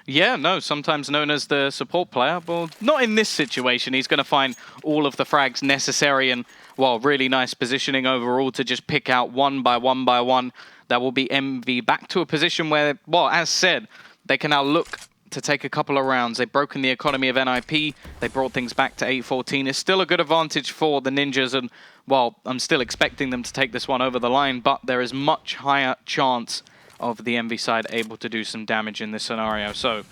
Yeah, no, sometimes known as the support player. Well, not in this situation. He's going to find all of the frags necessary and, well, really nice positioning overall to just pick out 1 by 1 by 1. That will be EnVy back to a position where, well, as said, they can now look to take a couple of rounds. They've broken the economy of NiP. They brought things back to 8-14. It's still a good advantage for the Ninjas, and well, I'm still expecting them to take this one over the line, but there is much higher chance of the EnVy side able to do some damage in this scenario. So,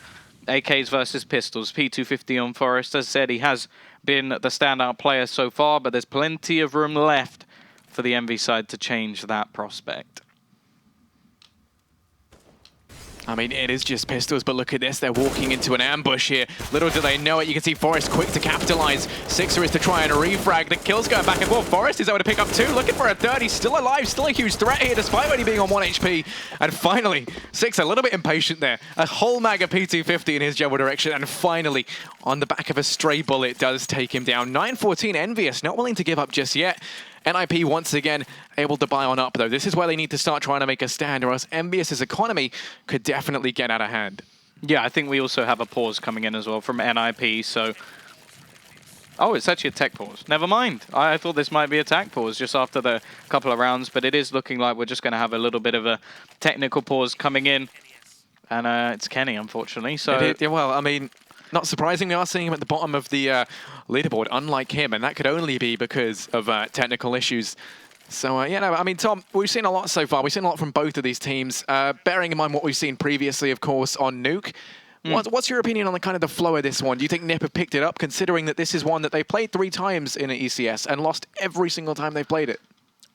AKs versus pistols. P250 on Forest. As said, he has been the standout player so far, but there's plenty of room left for the EnVy side to change that prospect. I mean, it is just pistols, but look at this. They're walking into an ambush here. Little do they know it. You can see Forest quick to capitalize. Sixer is to try and refrag. The kills going back and forth. Forest is able to pick up 2. Looking for a 3rd. He's still alive. Still a huge threat here, despite only being on 1 HP. And finally, Sixer a little bit impatient there. A whole mag of P250 in his general direction. And finally, on the back of a stray bullet, does take him down. 9-14, EnVyUS not willing to give up just yet. NiP once again able to buy on up, though. This is where they need to start trying to make a stand, or else EnVyUS's economy could definitely get out of hand. Yeah, I think we also have a pause coming in as well from NiP, so... Oh, it's actually a tech pause. Never mind. I thought this might be a tech pause just after the couple of rounds, but it is looking like we're just going to have a little bit of a technical pause coming in. And it's Kenny, unfortunately. So yeah, well, I mean... Not surprising, we are seeing him at the bottom of the leaderboard, unlike him, and that could only be because of technical issues. So, yeah, no, I mean, Tom, we've seen a lot so far. We've seen a lot from both of these teams, bearing in mind what we've seen previously, of course, on Nuke. What's your opinion on the kind of the flow of this one? Do you think NiP have picked it up, considering that this is one that they played 3 times in an ECS and lost every single time they played it?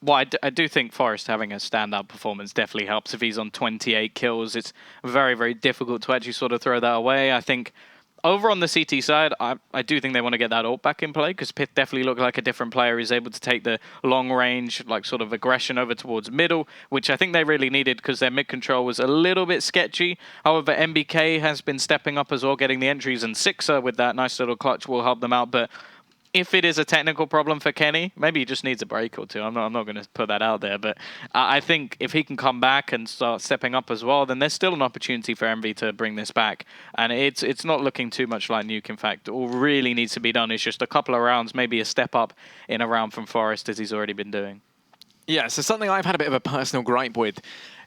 Well, I do think Forest having a standout performance definitely helps. If he's on 28 kills, it's very, very difficult to actually sort of throw that away. I think... Over on the CT side, I do think they want to get that ult back in play, because pyth definitely looked like a different player. He's able to take the long range, like sort of aggression over towards middle, which I think they really needed because their mid control was a little bit sketchy. However, NBK has been stepping up as well, getting the entries, and Sixer with that nice little clutch will help them out. But if it is a technical problem for Kenny, maybe he just needs a break or two. I'm not going to put that out there, but I think if he can come back and start stepping up as well, then there's still an opportunity for EnVy to bring this back. And it's not looking too much like Nuke. In fact, all really needs to be done is just a couple of rounds, maybe a step up in a round from Forest, as he's already been doing. Yeah, so something I've had a bit of a personal gripe with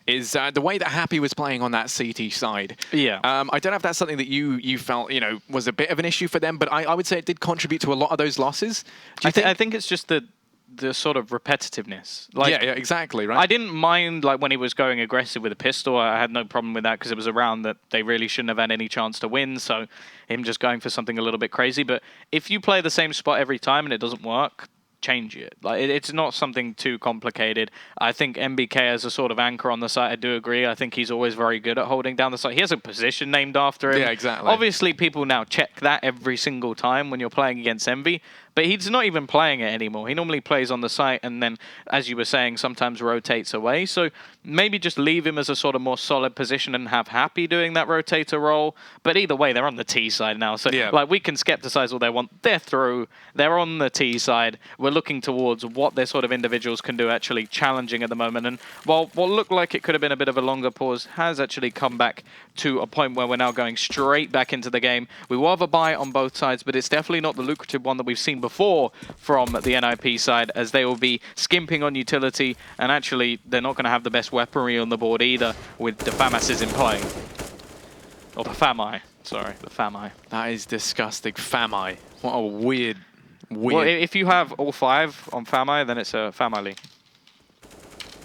is the way that Happy was playing on that CT side. Yeah. I don't know if that's something that you felt, was a bit of an issue for them, but I would say it did contribute to a lot of those losses. I think it's just the sort of repetitiveness. Like, yeah, exactly, right? I didn't mind when he was going aggressive with a pistol. I had no problem with that because it was a round that they really shouldn't have had any chance to win, so him just going for something a little bit crazy. But if you play the same spot every time and it doesn't work, change it. It's not something too complicated. I think NBK as a sort of anchor on the site, I do agree. I think he's always very good at holding down the site. He has a position named after him. Yeah, exactly. Obviously, people now check that every single time when you're playing against EnVy, but he's not even playing it anymore. He normally plays on the site and then, as you were saying, sometimes rotates away. So maybe just leave him as a sort of more solid position and have Happy doing that rotator role. But either way, they're on the T side now. So yeah. We can skepticize all they want. They're through. They're on the T side. We're looking towards what their sort of individuals can do, actually challenging at the moment. And while what looked like it could have been a bit of a longer pause has actually come back to a point where we're now going straight back into the game. We will have a buy on both sides, but it's definitely not the lucrative one that we've seen before from the NiP side, as they will be skimping on utility, and actually they're not going to have the best weaponry on the board either with the FAMASs in play. Or the FAMI, sorry, the FAMI. That is disgusting, FAMI. What a weird... Well, if you have all 5 on FAMI, then it's a family.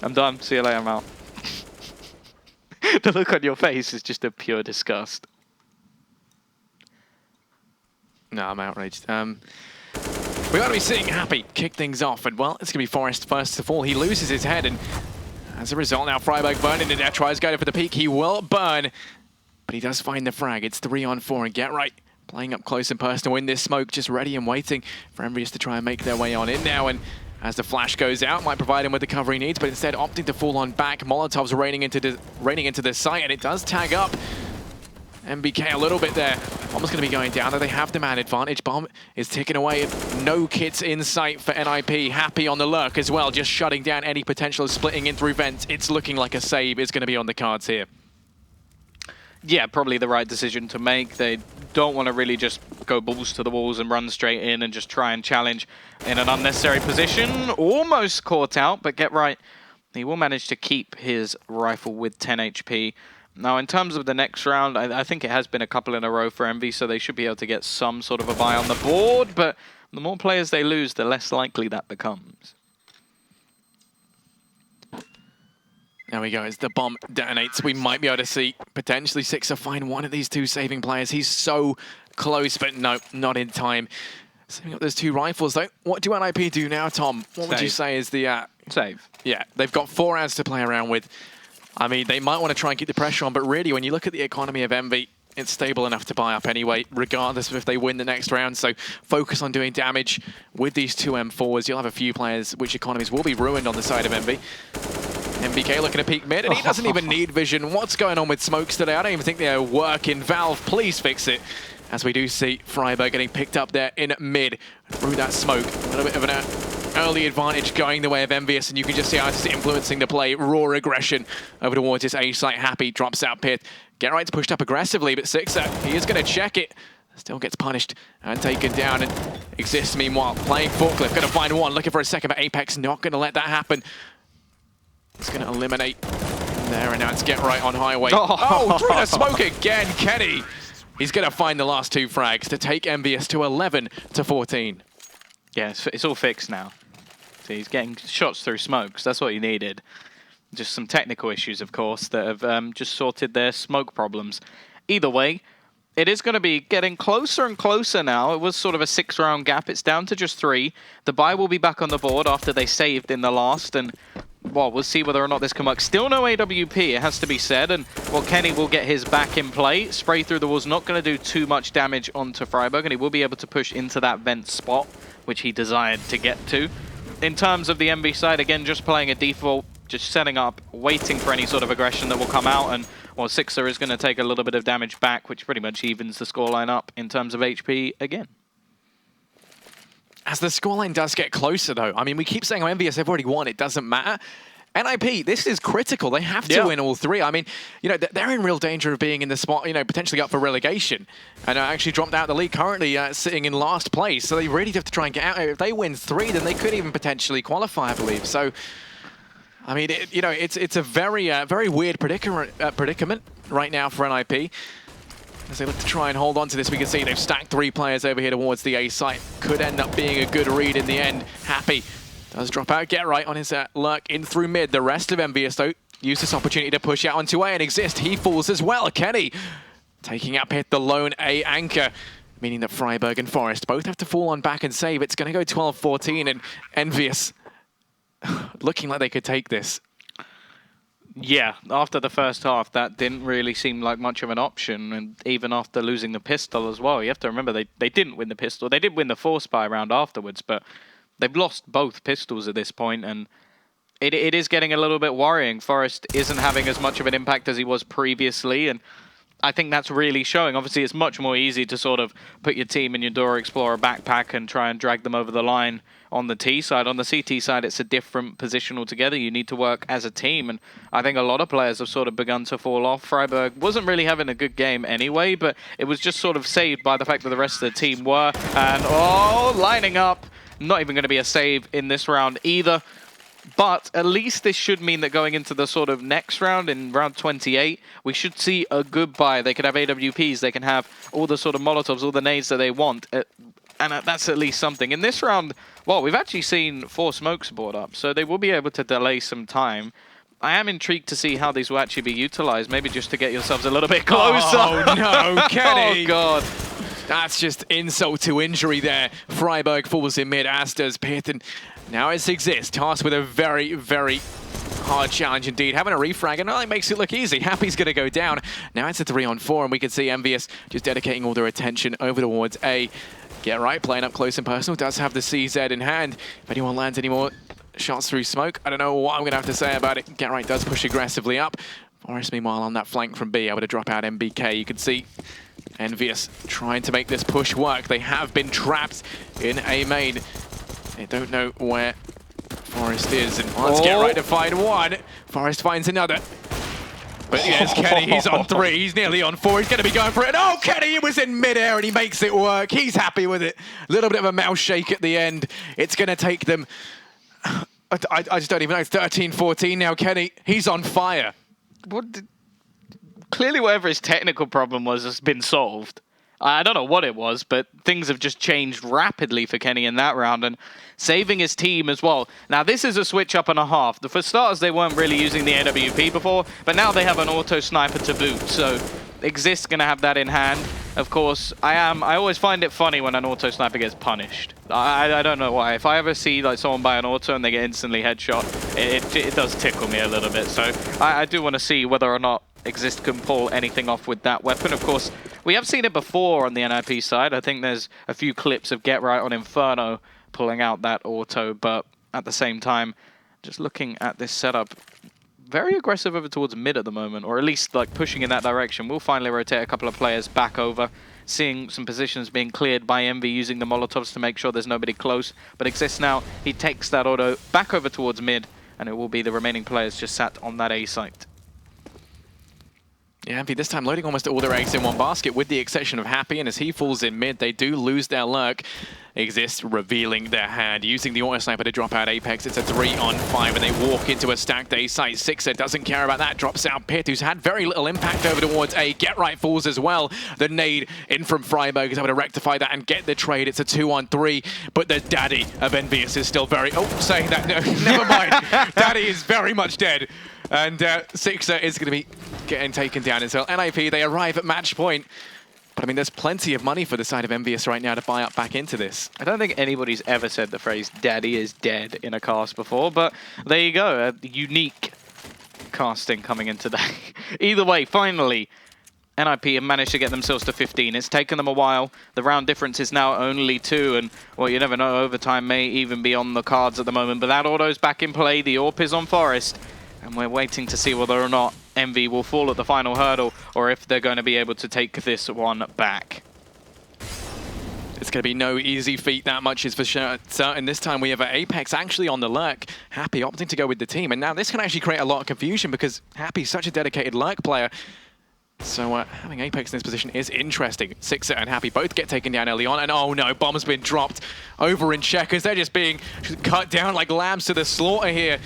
I'm done, see you later, I'm out. The look on your face is just a pure disgust. No, I'm outraged. We're going to be seeing Happy kick things off, and well, it's going to be Forest first to fall. He loses his head, and as a result, now Friberg burning to death, tries going for the peak. He will burn, but he does find the frag. It's 3-on-4, and Get Right playing up close and personal in this smoke, just ready and waiting for EnVyUS to try and make their way on in now. And as the flash goes out, might provide him with the cover he needs, but instead opting to fall on back. Molotov's raining into the site, and it does tag up. NBK a little bit there. Bomb's going to be going down, though they have the man advantage. Bomb is ticking away. No kits in sight for NiP. Happy on the lurk as well, just shutting down any potential of splitting in through vents. It's looking like a save is going to be on the cards here. Yeah, probably the right decision to make. They don't want to really just go balls to the walls and run straight in and just try and challenge in an unnecessary position. Almost caught out, but Get Right. He will manage to keep his rifle with 10 HP. Now, in terms of the next round, I think it has been a couple in a row for Envy, so they should be able to get some sort of a buy on the board, but the more players they lose, the less likely that becomes. There we go, as the bomb detonates, we might be able to see potentially SIXER find one of these two saving players. He's so close, but no, not in time. Saving up those two rifles, though. What do NiP do now, Tom? What would you say is the... Save. Yeah, they've got 4 rounds to play around with. I mean, they might want to try and keep the pressure on, but really, when you look at the economy of Envy, it's stable enough to buy up anyway, regardless of if they win the next round. So focus on doing damage with these two M4s. You'll have a few players which economies will be ruined on the side of Envy. NBK looking to peek mid, and he doesn't even need vision. What's going on with smokes today? I don't even think they're working. Valve, please fix it. As we do see Friberg getting picked up there in mid through that smoke. A little bit of an early advantage going the way of EnVyUS, and you can just see how it's influencing the play. Raw aggression over towards his A site. Happy drops out pyth. Get Right's pushed up aggressively, but SIXER, he is going to check it. Still gets punished and taken down, and Xizt meanwhile playing forklift. Going to find one, looking for a second, but Apex not going to let that happen. It's going to eliminate there, and now it's Get Right on highway. Oh, through the smoke again, Kenny. He's going to find the last 2 frags to take EnVyUS to 11-14. Yeah, it's all fixed now. So he's getting shots through smokes. That's what he needed. Just some technical issues, of course, that have just sorted their smoke problems. Either way, it is going to be getting closer and closer now. It was sort of a 6-round gap. It's down to just 3. The buy will be back on the board after they saved in the last, and well, we'll see whether or not this can work. Still no AWP, it has to be said, and well, Kenny will get his back in play. Spray through the walls, not going to do too much damage onto Friberg, and he will be able to push into that vent spot, which he desired to get to. In terms of the Envy side, again, just playing a default, just setting up, waiting for any sort of aggression that will come out, and well, SIXER is going to take a little bit of damage back, which pretty much evens the scoreline up in terms of HP again. As the scoreline does get closer, though, I mean, we keep saying, oh, EnVyUS have already won, it doesn't matter. NiP, this is critical. They have to win all 3. I mean, you know, they're in real danger of being in the spot, you know, potentially up for relegation. And actually dropped out of the league, currently sitting in last place. So they really have to try and get out. If they win 3, then they could even potentially qualify, I believe. So, I mean, you know, it's a very, very weird predicament right now for NiP. As they look to try and hold on to this, we can see they've stacked 3 players over here towards the A site. Could end up being a good read in the end. Happy does drop out, Get Right on his lurk in through mid. The rest of EnVyUS, though, use this opportunity to push out onto A and Xizt. He falls as well. Kenny taking out pyth, the lone A anchor, meaning that Friberg and Forest both have to fall on back and save. It's going to go 12-14, and EnVyUS looking like they could take this. Yeah, after the first half, that didn't really seem like much of an option, and even after losing the pistol as well. You have to remember, they didn't win the pistol. They did win the 4-spy round afterwards, but they've lost both pistols at this point, and it is getting a little bit worrying. Forest isn't having as much of an impact as he was previously, and I think that's really showing. Obviously, it's much more easy to sort of put your team in your Dora Explorer backpack and try and drag them over the line on the T side. On the CT side, it's a different position altogether. You need to work as a team, and I think a lot of players have sort of begun to fall off. Friberg wasn't really having a good game anyway, but it was just sort of saved by the fact that the rest of the team were. And, oh, lining up. Not even going to be a save in this round either. But at least this should mean that going into the sort of next round, in round 28, we should see a good buy. They could have AWPs, they can have all the sort of Molotovs, all the nades that they want. And that's at least something. In this round, well, we've actually seen 4 smokes board up, so they will be able to delay some time. I am intrigued to see how these will actually be utilized, maybe just to get yourselves a little bit closer. Oh, no, Kenny! Oh, God. That's just insult to injury there. Friberg falls in mid, as does pyth, and now it's Xizt, tasked with a very, very hard challenge indeed. Having a refrag, and it makes it look easy. Happy's going to go down. Now it's a 3-on-4, and we can see EnVyUS just dedicating all their attention over towards A. Get Right, playing up close and personal, does have the CZ in hand. If anyone lands any more shots through smoke, I don't know what I'm going to have to say about it. Get Right does push aggressively up. Forest, meanwhile, on that flank from B, able to drop out NBK. You can see EnVyUS trying to make this push work. They have been trapped in A main. They don't know where Forest is, and let's Get Right to find one. Forest finds another. But yes, Kenny, he's on 3. He's nearly on 4. He's going to be going for it. Oh, Kenny, he was in midair and he makes it work. He's happy with it. A little bit of a mouse shake at the end. It's going to take them, I just don't even know, 13-14 now, Kenny. He's on fire. What did... clearly whatever his technical problem was has been solved. I don't know what it was, but things have just changed rapidly for Kenny in that round, and saving his team as well. Now, this is a switch up and a half. For starters, they weren't really using the AWP before, but now they have an auto sniper to boot, so Xist's going to have that in hand. Of course, I always find it funny when an auto sniper gets punished. I don't know why. If I ever see like someone buy an auto and they get instantly headshot, it does tickle me a little bit. So I do want to see whether or not Xizt can pull anything off with that weapon. Of course, we have seen it before on the NiP side. I think there's a few clips of Get Right on Inferno pulling out that auto, but at the same time, just looking at this setup, very aggressive over towards mid at the moment, or at least like pushing in that direction. We'll finally rotate a couple of players back over, seeing some positions being cleared by EnVy using the Molotovs to make sure there's nobody close. But Xizt now, he takes that auto back over towards mid, and it will be the remaining players just sat on that A site. Yeah, EnVy this time loading almost all their eggs in one basket, with the exception of Happy, and as he falls in mid, they do lose their lurk. Xizt revealing their hand, using the auto sniper to drop out Apex. It's a 3-on-5, and they walk into a stacked A site. SIXER doesn't care about that, drops out pyth, who's had very little impact over towards A. Get Right falls as well. The nade in from Friberg is able to rectify that and get the trade. It's a 2-on-3, but the daddy of EnVyUS is still very... Oh, saying that, no, never mind. Daddy is very much dead. And SIXER is going to be getting taken down as well. NiP, they arrive at match point. But I mean, there's plenty of money for the side of EnVyUS right now to buy up back into this. I don't think anybody's ever said the phrase "daddy is dead" in a cast before, but there you go, a unique casting coming in today. Either way, finally, NiP have managed to get themselves to 15. It's taken them a while. The round difference is now only 2, and, well, you never know, overtime may even be on the cards at the moment. But that auto's back in play, the AWP is on Forest, and we're waiting to see whether or not EnVy will fall at the final hurdle, or if they're going to be able to take this one back. It's going to be no easy feat, that much is for sure. And this time we have Apex actually on the lurk. Happy opting to go with the team. And now this can actually create a lot of confusion because Happy's such a dedicated lurk player. So having Apex in this position is interesting. SIXER and Happy both get taken down early on. And oh no, bomb's been dropped over in Checkers. They're just being cut down like lambs to the slaughter here.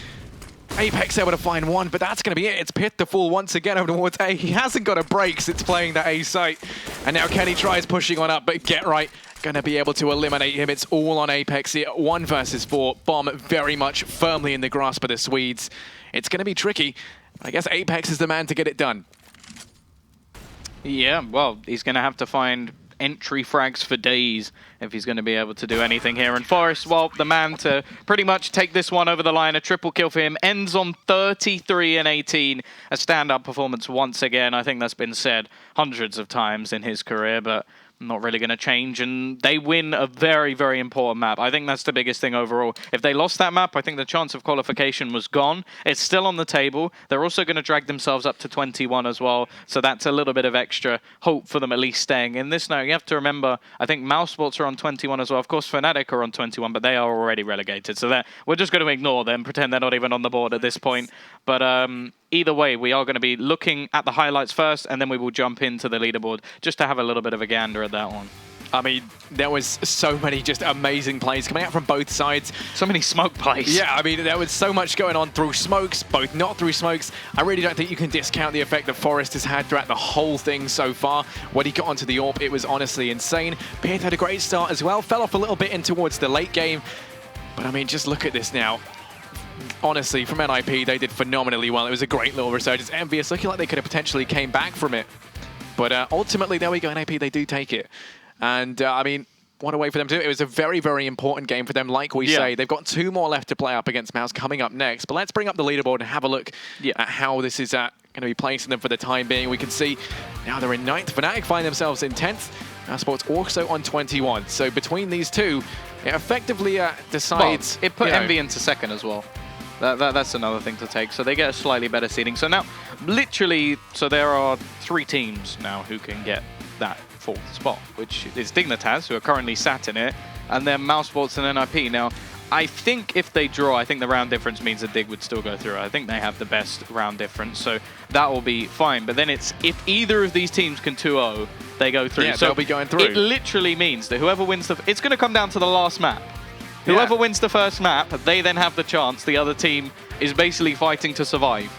Apex able to find one, but that's going to be it. It's pyth to fall once again over towards A. He hasn't got a break since playing that A site. And now Kenny tries pushing on up, but Get Right going to be able to eliminate him. It's all on Apex here. 1 versus 4. Bomb very much firmly in the grasp of the Swedes. It's going to be tricky. I guess Apex is the man to get it done. Yeah, well, he's going to have to find entry frags for days if he's going to be able to do anything here. And Forest, well, the man to pretty much take this one over the line. A triple kill for him. Ends on 33 and 18. A standout performance once again. I think that's been said hundreds of times in his career, but not really going to change. And they win a very, very important map. I think that's the biggest thing overall. If they lost that map, I think the chance of qualification was gone. It's still on the table. They're also going to drag themselves up to 21 as well. So that's a little bit of extra hope for them at least staying in this now. You have to remember, I think Mousesports are on 21 as well. Of course, Fnatic are on 21, but they are already relegated. So we're just going to ignore them, pretend they're not even on the board at this point. But either way, we are going to be looking at the highlights first, and then we will jump into the leaderboard just to have a little bit of a gander at that one. I mean, there was so many just amazing plays coming out from both sides. So many smoke plays. Yeah, I mean, there was so much going on through smokes, both not through smokes. I really don't think you can discount the effect that Forest has had throughout the whole thing so far. When he got onto the AWP, it was honestly insane. pyth had a great start as well, fell off a little bit in towards the late game. But I mean, just look at this now. Honestly, from NiP, they did phenomenally well. It was a great little resurgence. EnVyUS looking like they could have potentially came back from it. But ultimately, there we go, NiP, they do take it. And, I mean, what a way for them to do it. It was a very, very important game for them, like we say. They've got 2 more left to play up against Mouse coming up next. But let's bring up the leaderboard and have a look at how this is going to be placing them for the time being. We can see now they're in 9th. Fnatic find themselves in 10th. Esports also on 21. So between these two, it effectively decides... Well, it put EnVy into 2nd as well. That's another thing to take. So they get a slightly better seeding. So now, literally, so there are 3 teams now who can get that 4th spot, which is Dignitas, who are currently sat in it, and then Mousesports and NiP. Now, I think if they draw, I think the round difference means that Dig would still go through. I think they have the best round difference, so that will be fine. But then it's, if either of these teams can 2-0, they go through. Yeah, so they'll be going through. It literally means that whoever wins the... It's going to come down to the last map. Whoever wins the first map, they then have the chance. The other team is basically fighting to survive.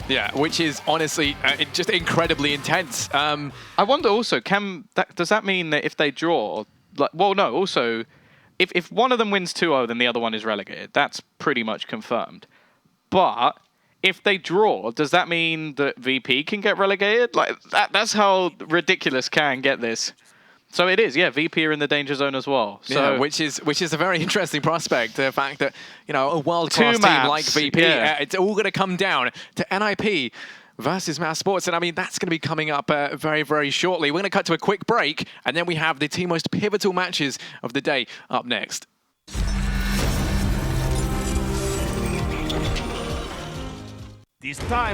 Yeah, which is honestly just incredibly intense. I wonder also, does that mean that if they draw, like, well, no, also, if one of them wins 2-0, then the other one is relegated. That's pretty much confirmed. But if they draw, does that mean that VP can get relegated? Like that's how ridiculous can get this. So it is, yeah. VP are in the danger zone as well. So yeah, which is a very interesting prospect. The fact that a world-class team like VP, it's all going to come down to NiP versus Mouse Sports, and I mean that's going to be coming up very, very shortly. We're going to cut to a quick break, and then we have the two most pivotal matches of the day up next. This time.